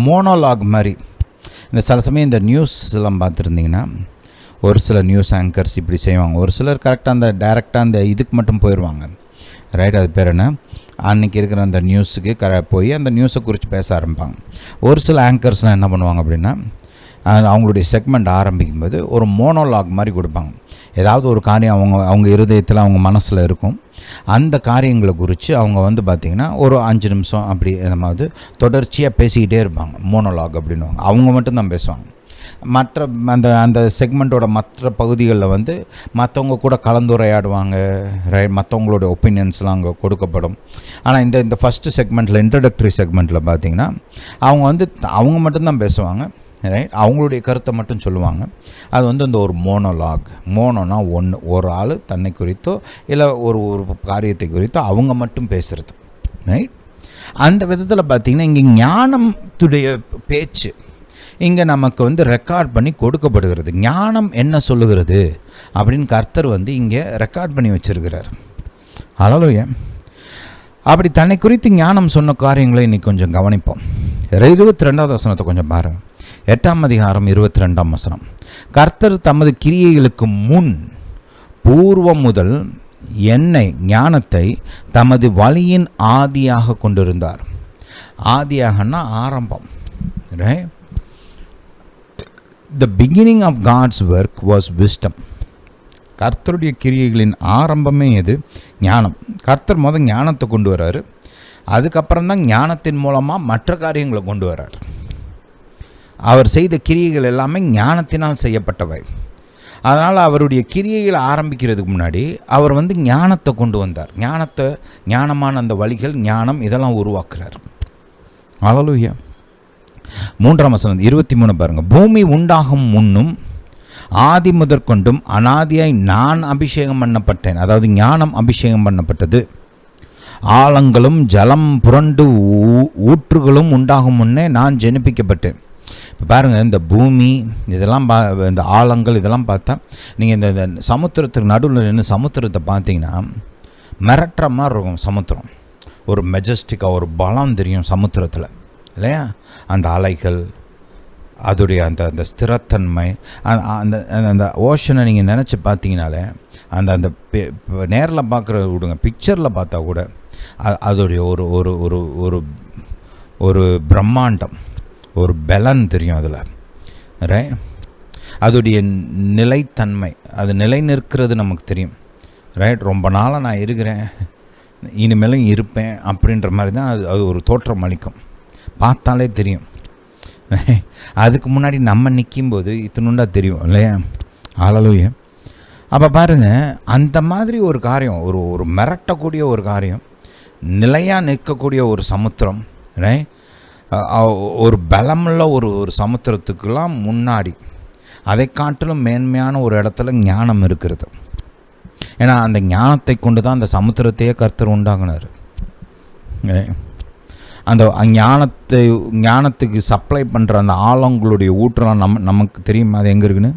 மோனோலாக் மாதிரி. இந்த சில சமயம் இந்த நியூஸ்லாம் பார்த்துருந்தீங்கன்னா ஒரு சில நியூஸ் ஆங்கர்ஸ் இப்படி செய்வாங்க. ஒரு சிலர் கரெக்டாக டைரெக்டாக அந்த இதுக்கு மட்டும் போயிடுவாங்க, ரைட்? அது பேர் என்ன? அன்றைக்கி இருக்கிற அந்த நியூஸுக்கு போய் அந்த நியூஸை குறித்து பேச ஆரம்பிப்பாங்க. ஒரு சில ஆங்கர்ஸ்லாம் என்ன பண்ணுவாங்க அப்படின்னா, அவங்களுடைய செக்மெண்ட் ஆரம்பிக்கும்போது ஒரு மோனோலாக் மாதிரி கொடுப்பாங்க. ஏதாவது ஒரு காரியம் அவங்க இருதயத்தில், அவங்க மனசில் இருக்கும். அந்த காரியங்களை குறித்து அவங்க பார்த்திங்கன்னா ஒரு 5 நிமிஷம் அப்படி நம்ம தொடர்ச்சியாக பேசிக்கிட்டே இருப்பாங்க. மோனோலாக் அப்படின்வாங்க. அவங்க மட்டும்தான் பேசுவாங்க. மற்ற அந்த செக்மெண்ட்டோட மற்ற பகுதிகளில் மற்றவங்க கூட கலந்துரையாடுவாங்க, ரைட்? மற்றவங்களோட ஒப்பீனியன்ஸ்லாம் அங்கே கொடுக்கப்படும். ஆனால் இந்த ஃபஸ்ட்டு செக்மெண்ட்டில், இன்ட்ரடக்டரி செக்மெண்ட்டில் பார்த்திங்கன்னா அவங்க மட்டும்தான் பேசுவாங்க, ரைட்? அவங்களுடைய கருத்தை மட்டும் சொல்லுவாங்க. அது அந்த ஒரு மோனோலாக். மோனோனா ஒரு ஆள் தன்னை குறித்தோ இல்லை ஒரு காரியத்தை குறித்தோ அவங்க மட்டும் பேசுகிறது, ரைட்? அந்த விதத்தில் பார்த்திங்கன்னா இங்கே ஞானத்துடைய பேச்சு இங்கே நமக்கு ரெக்கார்ட் பண்ணி கொடுக்கப்படுகிறது. ஞானம் என்ன சொல்லுகிறது அப்படின்னு கர்த்தர் இங்கே ரெக்கார்ட் பண்ணி வச்சுருக்கிறார், ஹல்லேலூயா. அப்படி தன்னை குறித்து ஞானம் சொன்ன காரியங்களை இன்னைக்கு கொஞ்சம் கவனிப்போம். 22வது வசனத்தை கொஞ்சம் பாருங்கள். 8ஆம் அதிகாரம் 22ஆம் வசனம். கர்த்தர் தமது கிரியைகளுக்கு முன் பூர்வம் முதல் என்னை ஞானத்தை தமது வழியின் ஆதியாக கொண்டிருந்தார். ஆதியாகனா ஆரம்பம். The beginning of God's work was wisdom. கர்த்தருடைய கிரியைகளின் ஆரம்பமே எது? ஞானம். கர்த்தர் முதல் ஞானத்தை கொண்டு வர்றாரு, அதுக்கப்புறம் தான் ஞானத்தின் மூலமாக மற்ற காரியங்களை கொண்டு வர்றார். அவர் செய்த கிரியைகள் எல்லாமே ஞானத்தினால் செய்யப்பட்டவை. அதனால் அவருடைய கிரியைகளை ஆரம்பிக்கிறதுக்கு முன்னாடி அவர் ஞானத்தை கொண்டு வந்தார். ஞானமான அந்த வழிகள், ஞானம் இதெல்லாம் உருவாக்குறார். ஹல்லேலூயா. 3ஆம் வசனம் 23 பாருங்கள். பூமி உண்டாகும் முன்னும் ஆதி முதற்கொண்டும் அனாதியாய் நான் அபிஷேகம் பண்ணப்பட்டேன். அதாவது ஞானம் அபிஷேகம் பண்ணப்பட்டது. ஆழங்களும் ஜலம் புரண்டு ஊற்றுகளும் உண்டாகும் முன்னே நான் ஜெனிப்பிக்கப்பட்டேன். இப்போ பாருங்கள், இந்த பூமி இதெல்லாம் இந்த ஆழங்கள் இதெல்லாம் பார்த்தா நீங்கள் இந்த சமுத்திரத்துக்கு நடுவில் நின்று சமுத்திரத்தை பார்த்தீங்கன்னா மிரட்டுற மாதிரி இருக்கும். சமுத்திரம் ஒரு மெஜஸ்டிக்காக, ஒரு பலம் தெரியும் சமுத்திரத்தில் இல்லையா? அந்த அலைகள், அதோடைய அந்த ஸ்திரத்தன்மை, அந்த ஓஷனை நீங்கள் நினச்சி பார்த்தீங்கனாலே அந்த நேரில் பார்க்குற விடுங்க, பிக்சரில் பார்த்தா கூட அதோடைய ஒரு ஒரு ஒரு ஒரு ஒரு பிரம்மாண்டம், ஒரு பலன் தெரியும் அதில். ரைட்? அதோடைய நிலைத்தன்மை, அது நிலை நிற்கிறது நமக்கு தெரியும். ரைட்? ரொம்ப நாளாக நான் இருக்கிறேன், இனிமேலும் இருப்பேன் அப்படின்ற மாதிரி தான் அது ஒரு தோற்றம் அளிக்கும். பார்த்தாலே தெரியும். அதுக்கு முன்னாடி நம்ம நிற்கும்போது இத்தினுண்டா தெரியும் இல்லையா? ஹல்லேலூயா. அப்போ பாருங்கள், அந்த மாதிரி ஒரு காரியம், ஒரு மிரட்டக்கூடிய ஒரு காரியம், நிலையாக நிற்கக்கூடிய ஒரு சமுத்திரம், ரைட்? ஒரு பலமுள்ள ஒரு சமுத்திரத்துக்கெல்லாம் முன்னாடி அதை காட்டிலும் மேன்மையான ஒரு இடத்துல ஞானம் இருக்கிறது. ஏன்னா அந்த ஞானத்தை கொண்டு தான் அந்த சமுத்திரத்தையே கர்த்தர் உண்டாக்குனார். அந்த ஞானத்துக்கு சப்ளை பண்ணுற அந்த ஆழங்களுடைய ஊற்றுலாம் நமக்கு தெரியும் அது எங்கே இருக்குன்னு.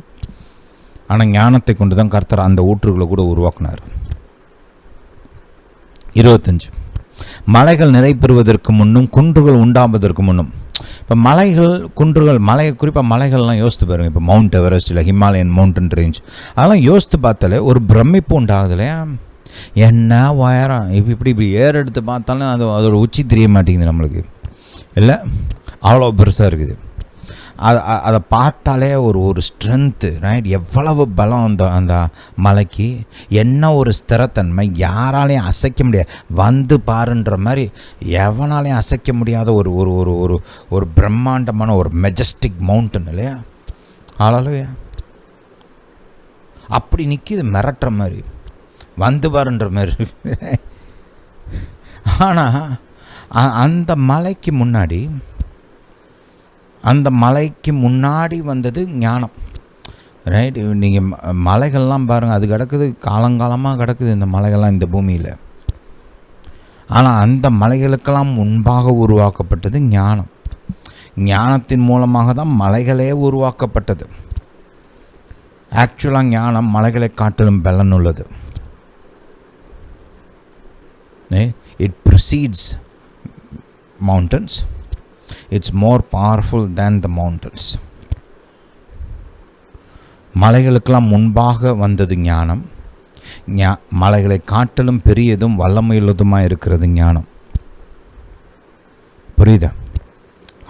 ஆனால் ஞானத்தை கொண்டு தான் கர்த்தர் அந்த ஊற்றுகளை கூட உருவாக்குனார். 25 மலைகள் நிறை பெறுவதற்கு முன்னும் குன்றுகள் உண்டாவதற்கு முன்னும். இப்போ மலைகள், குன்றுகள், குறிப்பாக மலைகள்லாம் யோசித்து பாருங்கள். இப்போ மவுண்ட் எவரெஸ்ட் இல்லை, ஹிமாலயன் மவுண்டன் ரேஞ்ச், அதெல்லாம் யோசித்து பார்த்தாலே ஒரு பிரமிப்பு உண்டாகுது இல்லையா? என்ன உயரம்! இப்படி ஏர் எடுத்து பார்த்தாலும் அதோட உச்சி தெரிய மாட்டேங்குது நம்மளுக்கு இல்லை, அவ்வளோ பெருசாக இருக்குது. அதை பார்த்தாலே ஒரு ஸ்ட்ரென்த்து, ரைட்? எவ்வளவு பலம் அந்த மலைக்கு, என்ன ஒரு ஸ்திரத்தன்மை, யாராலையும் அசைக்க முடியாது, பாருன்ற மாதிரி எவனாலையும் அசைக்க முடியாத ஒரு ஒரு ஒரு ஒரு ஒரு பிரம்மாண்டமான ஒரு மெஜஸ்டிக் மவுண்டன் இல்லையா? ஹல்லேலூயா. அப்படி நிற்கிது, மிரட்டுற மாதிரி, பாருன்ற மாதிரி. ஆனால் அந்த மலைக்கு முன்னாடி வந்தது ஞானம். ரைட்? நீங்கள் மலைகள்லாம் பாருங்கள், அது கிடக்குது, காலங்காலமாக கிடக்குது இந்த மலைகள்லாம் இந்த பூமியில். ஆனால் அந்த மலைகளுக்கெல்லாம் முன்பாக உருவாக்கப்பட்டது ஞானம். ஞானத்தின் மூலமாக தான் மலைகளே உருவாக்கப்பட்டது. ஆக்சுவலாக ஞானம் மலைகளை காட்டிலும் பலன் உள்ளது. It precedes mountains. It's more powerful than the mountains. மலைகளுக்கெல்லாம் முன்பாக வந்தது ஞானம். மலைகளை காட்டிலும் பெரியதும் வல்லமையுள்ளதுமாக இருக்கிறது ஞானம். புரியுதா?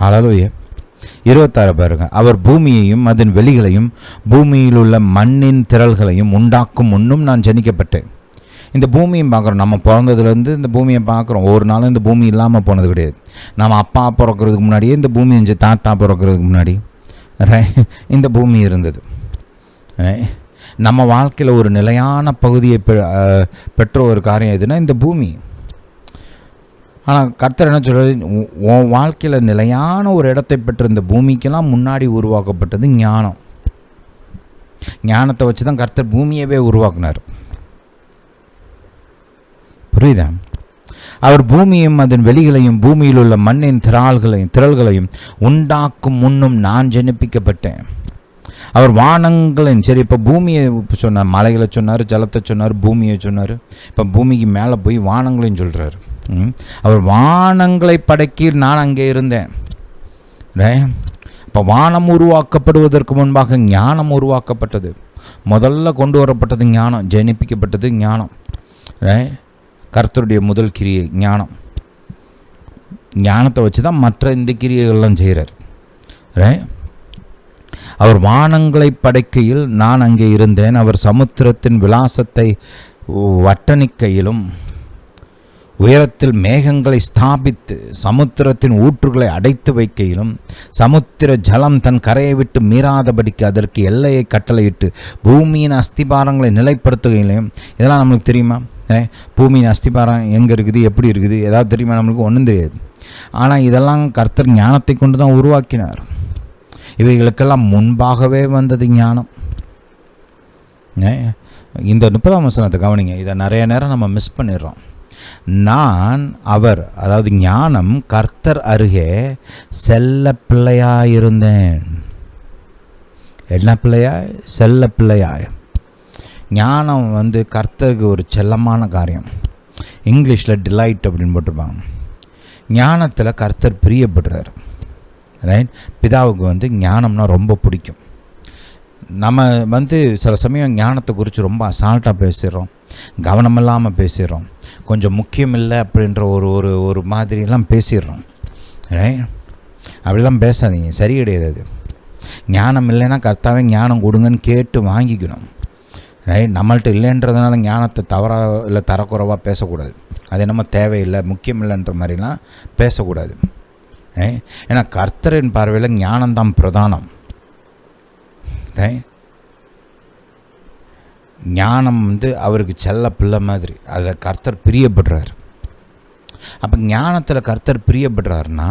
ஹல்லேலூயா. 26 பாருங்க. அவர் பூமியையும் அதன் வெளிகளையும் பூமியில் உள்ள மண்ணின் திரள்களையும் உண்டாக்கும் முன்னும் நான் ஜனிக்கப்பட்டேன். இந்த பூமியும் பார்க்குறோம், நம்ம பிறந்ததுலேருந்து இந்த பூமியை பார்க்குறோம். ஒரு நாளும் இந்த பூமி இல்லாமல் போனது கிடையாது. நம்ம அப்பா பிறக்கிறதுக்கு முன்னாடியே இந்த பூமி இருந்துச்சு, தாத்தா பிறக்கிறதுக்கு முன்னாடி இந்த பூமி இருந்தது. நம்ம வாழ்க்கையில் ஒரு நிலையான பகுதியை பெற்ற ஒரு காரியம் எதுனா இந்த பூமி. ஆனால் கர்த்தர் என்ன சொல்கிறாரு, உன் வாழ்க்கையில் நிலையான ஒரு இடத்தை பெற்ற இந்த பூமிக்கெல்லாம் முன்னாடி உருவாக்கப்பட்டது ஞானம். ஞானத்தை வச்சு தான் கர்த்தர் பூமியவே உருவாக்குனார். புரியுதா? அவர் பூமியையும் அதன் வெளிகளையும் பூமியில் உள்ள மண்ணின் திரள்களையும் உண்டாக்கும் முன்னும் நான் ஜெனிப்பிக்கப்பட்டேன். அவர் வானங்களின் சரி, இப்போ பூமியை சொன்னார், மலைகளை சொன்னார், ஜலத்தை சொன்னார், பூமியை சொன்னார். இப்போ பூமிக்கு மேலே போய் வானங்களையும் சொல்கிறார். அவர் வானங்களை படைக்கி நான் அங்கே இருந்தேன். இப்போ வானம் உருவாக்கப்படுவதற்கு முன்பாக ஞானம் உருவாக்கப்பட்டது. முதல்ல கொண்டு வரப்பட்டது ஞானம், ஜெனிப்பிக்கப்பட்டது ஞானம். கர்த்தருடைய முதல் கிரியை ஞானம். ஞானத்தை வச்சு தான் மற்ற இந்த கிரியைகள்லாம் செய்கிறார். அவர் வானங்களை படைக்கையில் நான் அங்கே இருந்தேன். அவர் சமுத்திரத்தின் விலாசத்தை வட்டணிக்கையிலும் உயரத்தில் மேகங்களை ஸ்தாபித்து சமுத்திரத்தின் ஊற்றுகளை அடைத்து வைக்கையிலும் சமுத்திர ஜலம் தன் கரையை விட்டு மீறாதபடிக்கு அதற்கு எல்லையை கட்டளையிட்டு பூமியின் அஸ்திபாரங்களை நிலைப்படுத்துகையிலையும். இதெல்லாம் நம்மளுக்கு தெரியுமா? பூமியின் அஸ்திபாரம் எங்கே இருக்குது, எப்படி இருக்குது, ஏதாவது தெரியுமா? நம்மளுக்கு ஒன்றும் தெரியாது. ஆனால் இதெல்லாம் கர்த்தர் ஞானத்தை கொண்டு தான் உருவாக்கினார். இவைகளுக்கெல்லாம் முன்பாகவே வந்தது ஞானம். இந்த 30ஆம் வசனத்தை கவனிங்க. இதை நிறைய நேரம் நம்ம மிஸ் பண்ணிடுறோம். நான் அவர், அதாவது ஞானம் கர்த்தர் அருகே செல்ல பிள்ளையாயிருந்தேன். என்ன பிள்ளையாய்? செல்ல பிள்ளையாய். ஞானம் கர்த்தருக்கு ஒரு செல்லமான காரியம். இங்கிலீஷில் டிலைட் அப்படின்னு போட்டிருப்பாங்க. ஞானத்தில் கர்த்தர் பிரியப்படுறார். பிதாவுக்கு ஞானம்னா ரொம்ப பிடிக்கும். நம்ம சில சமயம் ஞானத்தை குறித்து ரொம்ப அசால்ட்டாக பேசிடுறோம், கவனமில்லாமல் பேசிடுறோம், கொஞ்சம் முக்கியம் இல்லை அப்படின்ற ஒரு மாதிரியெல்லாம் பேசிடுறோம். அப்படிலாம் பேசாதீங்க, சரி கிடையாது. அது ஞானம் இல்லைன்னா கர்த்தாவே ஞானம் கொடுங்கன்னு கேட்டு வாங்கிக்கணும். நம்மள்ட்ட இல்லைன்றதுனால ஞானத்தை தவறாக இல்லை தரக்குறைவாக பேசக்கூடாது. அது என்னமோ தேவையில்லை, முக்கியம் இல்லைன்ற மாதிரிலாம் பேசக்கூடாது. ஏன்னா கர்த்தரின் பார்வையில் ஞானம்தான் பிரதானம். ஞானம் அவருக்கு செல்ல பிள்ளை மாதிரி. அதில் கர்த்தர் பிரியப்படுறார். அப்போ ஞானத்தில் கர்த்தர் பிரியப்படுறாருன்னா,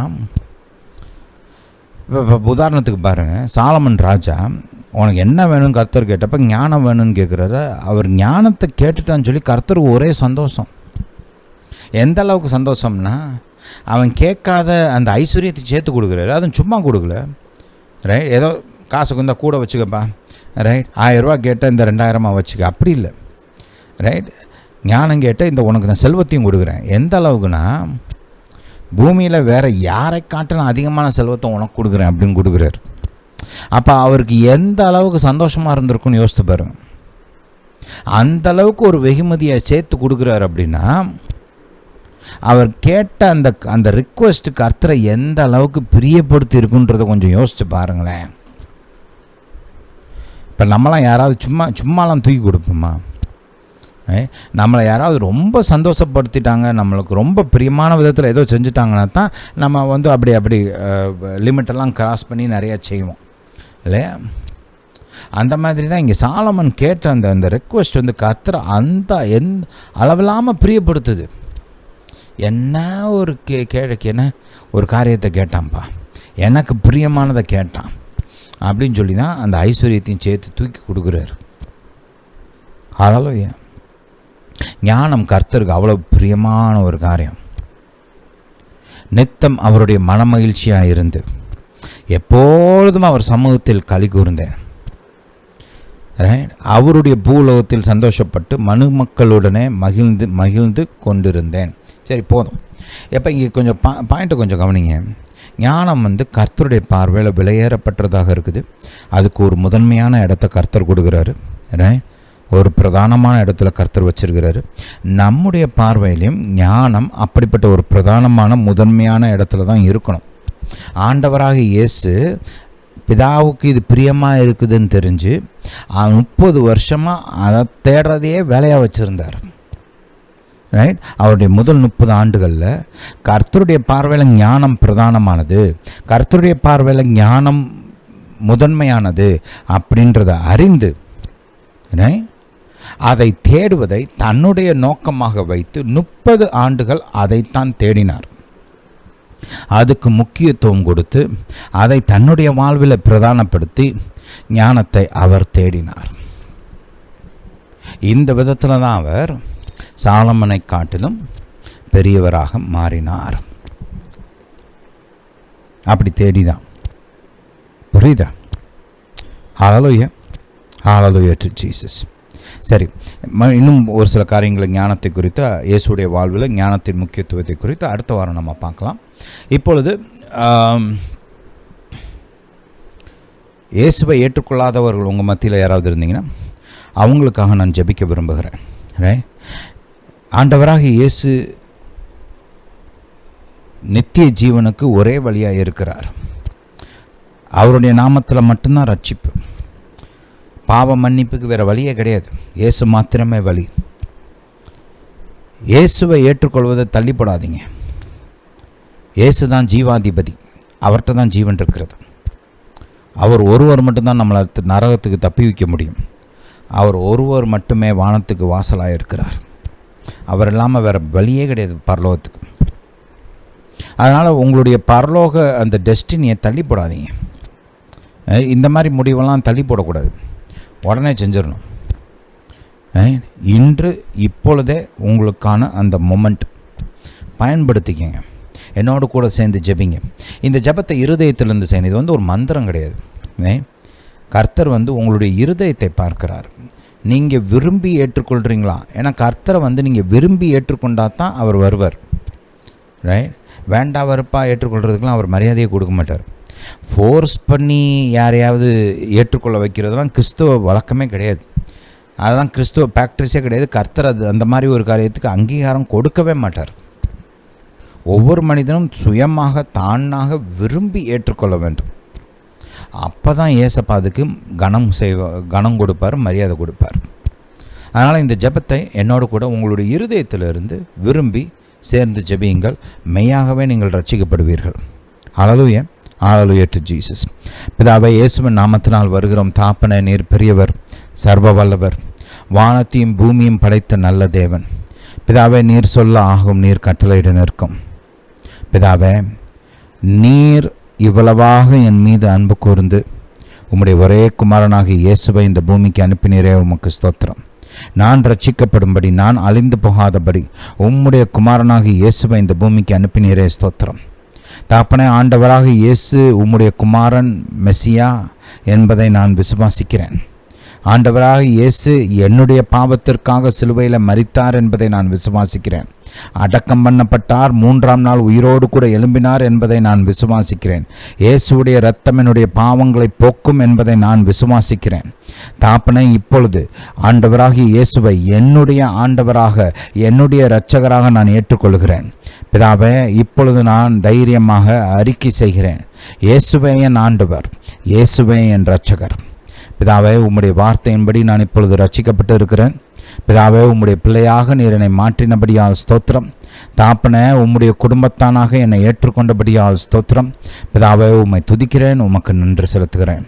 இப்போ உதாரணத்துக்கு பாருங்கள், சாலமன் ராஜா உனக்கு என்ன வேணும்னு கர்த்தர் கேட்டப்போ ஞானம் வேணும்னு கேட்குறாரு. அவர் ஞானத்தை கேட்டுட்டான்னு சொல்லி கர்த்தருக்கு ஒரே சந்தோஷம். எந்த அளவுக்கு சந்தோஷம்னா, அவன் கேட்காத அந்த ஐஸ்வர்யத்தை சேர்த்து கொடுக்குறாரு. அதுவும் சும்மா கொடுக்கல. ஏதோ காசு கொஞ்சம் கூட வச்சுக்கப்பா, 1000 ரூபா கேட்டால் இந்த 2000 வச்சுக்க, அப்படி இல்லை. ஞானம் கேட்டால் இந்த உனக்கு நான் செல்வத்தையும் கொடுக்குறேன். எந்த அளவுக்குன்னா, பூமியில் வேறு யாரை காட்டிலும் அதிகமான செல்வத்தை உனக்கு கொடுக்குறேன் அப்படின்னு கொடுக்குறாரு. அப்போ அவருக்கு எந்த அளவுக்கு சந்தோஷமாக இருந்திருக்குன்னு யோசித்து பாருங்க. அந்த அளவுக்கு ஒரு வெகுமதியை சேர்த்து கொடுக்குறாரு. அப்படின்னா அவர் கேட்ட அந்த ரிக்வெஸ்ட்டு கர்த்தரை எந்த அளவுக்கு பிரியப்படுத்தி இருக்குன்றதை கொஞ்சம் யோசிச்சு பாருங்களேன். இப்போ நம்மளாம் யாராவது சும்மாலாம் தூக்கி கொடுப்போமா? நம்மளை யாராவது ரொம்ப சந்தோஷப்படுத்திட்டாங்க, நம்மளுக்கு ரொம்ப பிரியமான விதத்தில் ஏதோ செஞ்சுட்டாங்கன்னா தான் நம்ம அப்படி லிமிட்டெல்லாம் கிராஸ் பண்ணி நிறையா செய்வோம் இல்லையா? அந்த மாதிரி தான் இங்கே சாலமன் கேட்ட அந்த ரெக்வெஸ்ட் கர்த்தரை எந்த அளவில்லாமல் பிரியப்படுத்துது. என்ன ஒரு என்ன ஒரு காரியத்தை கேட்டான்ப்பா, எனக்கு பிரியமானதை கேட்டான் அப்படின்னு சொல்லி தான் அந்த ஐஸ்வர்யத்தையும் சேர்த்து தூக்கி கொடுக்குறாரு. ஹல்லேலூயா. ஞானம் கர்த்தருக்கு அவ்வளோ பிரியமான ஒரு காரியம். நித்தம் அவருடைய மனமகிழ்ச்சியாக இருந்து எப்பொழுதும் அவர் சமூகத்தில் களி கூர்ந்தேன். அவருடைய பூலோகத்தில் சந்தோஷப்பட்டு மனுமக்களுடனே மகிழ்ந்து கொண்டிருந்தேன். சரி, போதும். எப்போ இங்கே கொஞ்சம் பாயிண்ட்டை கொஞ்சம் கவனிங்க. ஞானம் கர்த்தருடைய பார்வையில் விலையேறப்பட்டதாக இருக்குது. அதுக்கு ஒரு முதன்மையான இடத்த கர்த்தர் கொடுக்குறாரு. ஒரு பிரதானமான இடத்துல கர்த்தர் வச்சிருக்கிறாரு. நம்முடைய பார்வையிலையும் ஞானம் அப்படிப்பட்ட ஒரு பிரதானமான முதன்மையான இடத்துல தான் இருக்கணும். ஆண்டவராக இயேசு பிதாவுக்கு இது பிரியமாக இருக்குதுன்னு தெரிஞ்சு 30 வருஷமாக அதை தேடுறதையே வேலையாக வச்சுருந்தார். அவருடைய முதல் 30 ஆண்டுகளில் கர்த்தருடைய பார்வையில் ஞானம் பிரதானமானது, கர்த்தருடைய பார்வையில் ஞானம் முதன்மையானது அப்படின்றத அறிந்து அதை தேடுவதை தன்னுடைய நோக்கமாக வைத்து 30 ஆண்டுகள் அதைத்தான் தேடினார். அதுக்கு முக்கியத்துவம் கொடுத்து அதை தன்னுடைய வாழ்வில் பிரதானப்படுத்தி ஞானத்தை அவர் தேடினார். இந்த விதத்தில் தான் அவர் சாலமனை காட்டிலும் பெரியவராக மாறினார். அப்படி தேடிதான். புரியுதா? ஹல்லேலூயா, ஹல்லேலூயா டு ஜீசஸ். சரி, இன்னும் ஒரு சில காரியங்களை ஞானத்தை குறித்து, இயேசுடைய வாழ்வில் ஞானத்தின் முக்கியத்துவத்தை குறித்து அடுத்த வாரம் நம்ம பார்க்கலாம். இப்பொழுது இயேசுவை ஏற்றுக்கொள்ளாதவர்கள் உங்கள் மத்தியில் யாராவது இருந்தீங்கன்னா அவங்களுக்காக நான் ஜெபிக்க விரும்புகிறேன். ரைட், ஆண்டவராக இயேசு நித்திய ஜீவனுக்கு ஒரே வழியாக இருக்கிறார். அவருடைய நாமத்தில் மட்டும்தான் ரட்சிப்பு, பாவ மன்னிப்புக்கு வேறு வழியே கிடையாது. இயேசு மாத்திரமே வழி. இயேசுவை ஏற்றுக்கொள்வதை தள்ளி போடாதீங்க. இயேசு தான் ஜீவாதிபதி, அவர்கிட்ட தான் ஜீவன் இருக்கிறது. அவர் ஒருவர் மட்டும்தான் நம்மளை நரகத்துக்கு தப்பி வைக்க முடியும். அவர் ஒருவர் மட்டுமே வானத்துக்கு வாசலாக இருக்கிறார். அவர் இல்லாமல் வேறு வழியே கிடையாது பரலோகத்துக்கு. அதனால் உங்களுடைய பரலோக அந்த டெஸ்டினியை தள்ளி போடாதீங்க. இந்த மாதிரி முடிவெல்லாம் தள்ளி போடக்கூடாது, உடனே செஞ்சிடணும். இன்று இப்பொழுதே உங்களுக்கான அந்த மொமெண்ட் பயன்படுத்திக்கங்க. என்னோடு கூட சேர்ந்து ஜெபிங்க. இந்த ஜெபத்தை இருதயத்திலிருந்து செய்யணும். இது ஒரு மந்திரம் கிடையாது. கர்த்தர் உங்களுடைய இருதயத்தை பார்க்கிறார். நீங்கள் விரும்பி ஏற்றுக்கொள்கிறீங்களா? ஏன்னா கர்த்தரை நீங்கள் விரும்பி ஏற்றுக்கொண்டால் தான் அவர் வருவார். ரைட், வேண்டா வெறுப்பாக ஏற்றுக்கொள்கிறதுக்கெலாம் அவர் மரியாதையை கொடுக்க மாட்டார். ஃபோர்ஸ் பண்ணி யாரையாவது ஏற்றுக்கொள்ள வைக்கிறதுலாம் கிறிஸ்துவ வழக்கமே கிடையாது. அதெல்லாம் கிறிஸ்துவ ப்ராக்டிஸே கிடையாது. கர்த்தர் அந்த மாதிரி ஒரு காரியத்துக்கு அங்கீகாரம் கொடுக்கவே மாட்டார். ஒவ்வொரு மனிதனும் சுயமாக தானாக விரும்பி ஏற்றுக்கொள்ள வேண்டும். அப்போ தான் ஏசப்பா அதுக்கு கனம் கொடுப்பார், மரியாதை கொடுப்பார். அதனால் இந்த ஜெபத்தை என்னோடு கூட உங்களுடைய இருதயத்திலிருந்து விரும்பி சேர்ந்து ஜெபியுங்கள். மெய்யாகவே நீங்கள் ரட்சிக்கப்படுவீர்கள். ஹல்லேலூயா, ஹல்லேலூயா டு ஜீசஸ். பிதாவே, இயேசுவின் நாமத்தினால் வருகிறோம். தாப்பனே, நீர் பெரியவர், சர்வ வல்லவர், வானத்தையும் பூமியும் படைத்த நல்ல தேவன். பிதாவே, நீர் சொல்ல ஆகும், நீர் கட்டளையிட நிற்கும். பிதாவே, நீர் இவ்வளவாக என் மீது அன்பு கூர்ந்து உம்முடைய ஒரே குமாரனாகிய இயேசுவை இந்த பூமிக்கு அனுப்பினீரே, உமக்கு ஸ்தோத்திரம். நான் ரட்சிக்கப்படும்படி, நான் அழிந்து போகாதபடி உம்முடைய குமாரனாகிய இயேசுவை இந்த பூமிக்கு அனுப்பினீரே, ஸ்தோத்திரம். தாப்பனே, ஆண்டவராக இயேசு உம்முடைய குமாரன் மெசியா என்பதை நான் விசுவாசிக்கிறேன். ஆண்டவராக இயேசு என்னுடைய பாவத்திற்காக சிலுவையில் மரித்தார் என்பதை நான் விசுவாசிக்கிறேன். அடக்கம் பண்ணப்பட்டார், 3ஆம் நாள் உயிரோடு கூட எழும்பினார் என்பதை நான் விசுவாசிக்கிறேன். இயேசுடைய இரத்தம் என்னுடைய பாவங்களை போக்கும் என்பதை நான் விசுவாசிக்கிறேன். தாப்பனை, இப்பொழுது ஆண்டவராகிய இயேசுவை என்னுடைய ஆண்டவராக, என்னுடைய இரட்சகராக நான் ஏற்றுக்கொள்கிறேன். பிதாவே, இப்பொழுது நான் தைரியமாக அறிக்கை செய்கிறேன், இயேசுவே என் ஆண்டவர், இயேசுவே என் இரட்சகர். பிதாவே, உம்முடைய வார்த்தையின்படி நான் இப்பொழுது ரட்சிக்கப்பட்டு இருக்கிறேன். பிதாவே, உம்முடைய பிள்ளையாக நீர் என்னை மாற்றினபடியால் ஸ்தோத்திரம். தாப்பனே, உம்முடைய குடும்பத்தானாக என்னை ஏற்றுக்கொண்டபடியால் ஸ்தோத்திரம். பிதாவே, உம்மை துதிக்கிறேன், உமக்கு நன்றி செலுத்துகிறேன்.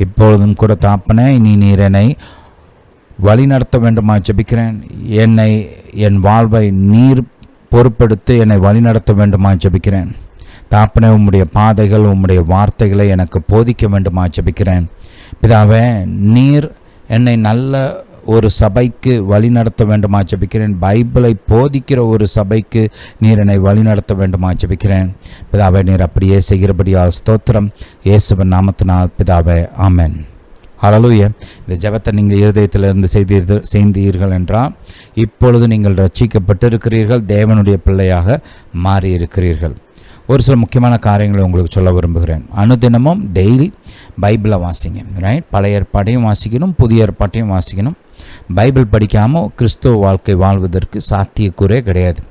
இப்பொழுதும் கூட தாப்பனே, நீர் என்னை வழி நடத்த வேண்டுமா ஜெபிக்கிறேன். என் வாழ்வை நீர் பொறுப்பெடுத்து என்னை வழி நடத்த வேண்டுமா ஜெபிக்கிறேன். தாப்பனே, உம்முடைய பாதைகள், உம்முடைய வார்த்தைகளை எனக்கு போதிக்க வேண்டுமா ஜெபிக்கிறேன். பிதாவே, நீர் என்னை நல்ல ஒரு சபைக்கு வழி நடத்த வேண்டுமா ஜெபிக்கிறேன். பைபிளை போதிக்கிற ஒரு சபைக்கு நீர் என்னை வழி நடத்த வேண்டுமா ஜெபிக்கிறேன். பிதாவே, நீர் அப்படியே செய்கிறபடியால் ஸ்தோத்திரம். இயேசுவின் நாமத்தினால் பிதாவே, ஆமென். ஹல்லேலூயா. இந்த ஜெபத்தை நீங்கள் இருதயத்திலிருந்து செய்தீர்கள் என்றால் இப்பொழுது நீங்கள் ரட்சிக்கப்பட்டிருக்கிறீர்கள், தேவனுடைய பிள்ளையாக மாறியிருக்கிறீர்கள். ஒரு சில முக்கியமான காரியங்களை உங்களுக்கு சொல்ல விரும்புகிறேன். அனுதினமும் டெய்லி பைபிளை வாசிங்க. ரைட், பழைய ஏற்பாட்டையும் வாசிக்கணும், புதிய ஏற்பாட்டையும் வாசிக்கணும். பைபிள் படிக்காமல் கிறிஸ்துவ வாழ்க்கை வாழ்வதற்கு சாத்தியக்கூறே கிடையாது.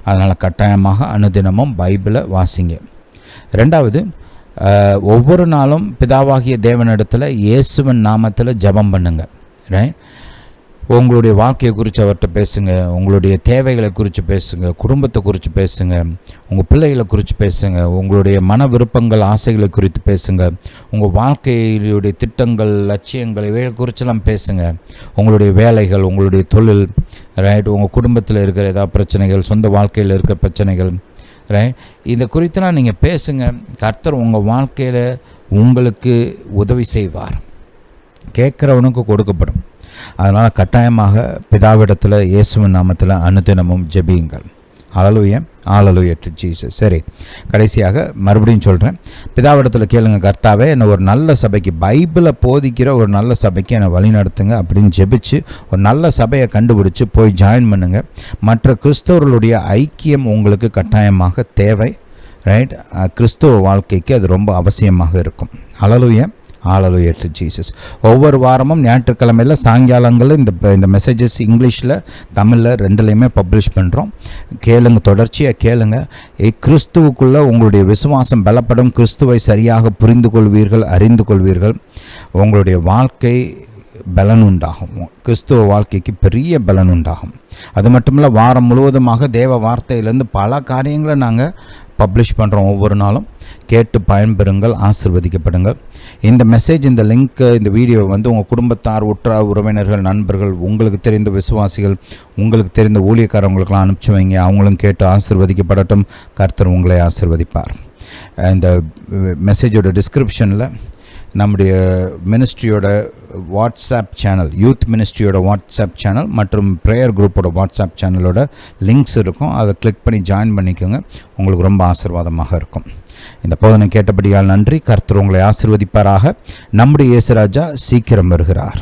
அதனால் கட்டாயமாக அனுதினமும் பைபிளை வாசிங்க. ரெண்டாவது, ஒவ்வொரு நாளும் பிதாவாகிய தேவனிடத்தில் இயேசுவின் நாமத்தில் ஜெபம் பண்ணுங்க. ரைட், உங்களுடைய வாழ்க்கையை குறித்து அவர்கிட்ட பேசுங்க, உங்களுடைய தேவைகளை குறித்து பேசுங்க, குடும்பத்தை குறித்து பேசுங்க, உங்கள் பிள்ளைகளை குறித்து பேசுங்க, உங்களுடைய மன விருப்பங்கள், ஆசைகளை குறித்து பேசுங்க, உங்கள் வாழ்க்கையுடைய திட்டங்கள், லட்சியங்கள், இவைகளை குறித்தெல்லாம் பேசுங்க. உங்களுடைய வேலைகள், உங்களுடைய தொழில், ரைட், உங்கள் குடும்பத்தில் இருக்கிற ஏதாவது பிரச்சனைகள், சொந்த வாழ்க்கையில் இருக்கிற பிரச்சனைகள், ரைட், இதை குறித்தெல்லாம் நீங்கள் பேசுங்க. கர்த்தர் உங்கள் வாழ்க்கையில் உங்களுக்கு உதவி செய்வார். கேட்குறவனுக்கு கொடுக்கப்படும். அதனால் கட்டாயமாக பிதாவிடத்தில் இயேசுவின் நாமத்தில் அனுதினமும் ஜெபியுங்கள். ஹல்லேலூயா, ஹல்லேலூயா டு ஜீசஸ். சரி, கடைசியாக மறுபடியும் சொல்கிறேன், பிதாவிடத்தில் கேளுங்க, கர்த்தாவே என்னை ஒரு நல்ல சபைக்கு, பைபிளை போதிக்கிற ஒரு நல்ல சபைக்கு என்னை வழிநடத்துங்க அப்படின்னு ஜெபிச்சு ஒரு நல்ல சபையை கண்டுபிடிச்சி போய் ஜாயின் பண்ணுங்கள். மற்ற கிறிஸ்தவர்களுடைய ஐக்கியம் உங்களுக்கு கட்டாயமாக தேவை. ரைட், கிறிஸ்துவ வாழ்க்கைக்கு அது ரொம்ப அவசியமாக இருக்கும். ஹல்லேலூயா, ஹல்லேலூயா டு ஜீசஸ். ஒவ்வொரு வாரமும் ஞாயிற்றுக்கிழமையில் சாயங்காலங்களில் இந்த மெசேஜஸ் இங்கிலீஷில் தமிழில் ரெண்டுலேயுமே பப்ளிஷ் பண்ணுறோம். கேளுங்க, தொடர்ச்சியாக கேளுங்க. கிறிஸ்துவுக்குள்ளே உங்களுடைய விசுவாசம் பலப்படும். கிறிஸ்துவை சரியாக புரிந்து கொள்வீர்கள், அறிந்து கொள்வீர்கள். உங்களுடைய வாழ்க்கை பலன் உண்டாகும். கிறிஸ்துவ வாழ்க்கைக்கு பெரிய பலன் உண்டாகும். அது மட்டுமில்ல, வாரம் முழுவதுமாக தேவ வார்த்தையிலேருந்து பல காரியங்களை நாங்கள் பப்ளிஷ் பண்ணுறோம். ஒவ்வொரு நாளும் கேட்டு பயன்பெறுங்கள், ஆசீர்வதிக்கப்படுங்கள். இந்த மெசேஜ், இந்த லிங்க், இந்த வீடியோ உங்கள் குடும்பத்தார், உற்றார், உறவினர்கள், நண்பர்கள், உங்களுக்கு தெரிந்த விசுவாசிகள், உங்களுக்கு தெரிந்த ஊழியக்காரவங்களுக்கெல்லாம் அனுப்பிச்சி வைங்க. அவங்களும் கேட்டு ஆசீர்வதிக்கப்படட்டும். கர்த்தர் உங்களை ஆசீர்வதிப்பார். இந்த மெசேஜோட டிஸ்கிரிப்ஷனில் நம்முடைய மினிஸ்ட்ரியோட வாட்ஸ்அப் சேனல், யூத் மினிஸ்ட்ரியோட வாட்ஸ்அப் சேனல் மற்றும் ப்ரேயர் குரூப்போட வாட்ஸ்அப் சேனலோட லிங்க்ஸ் இருக்கும். அதை கிளிக் பண்ணி ஜாயின் பண்ணிக்கோங்க. உங்களுக்கு ரொம்ப ஆசீர்வாதமாக இருக்கும். இந்த போதனை கேட்டபடியால் நன்றி. கர்த்தர் உங்களை ஆசீர்வதிப்பாராக. நம்முடைய இயேசு ராஜா சீக்கிரம் வருகிறார்.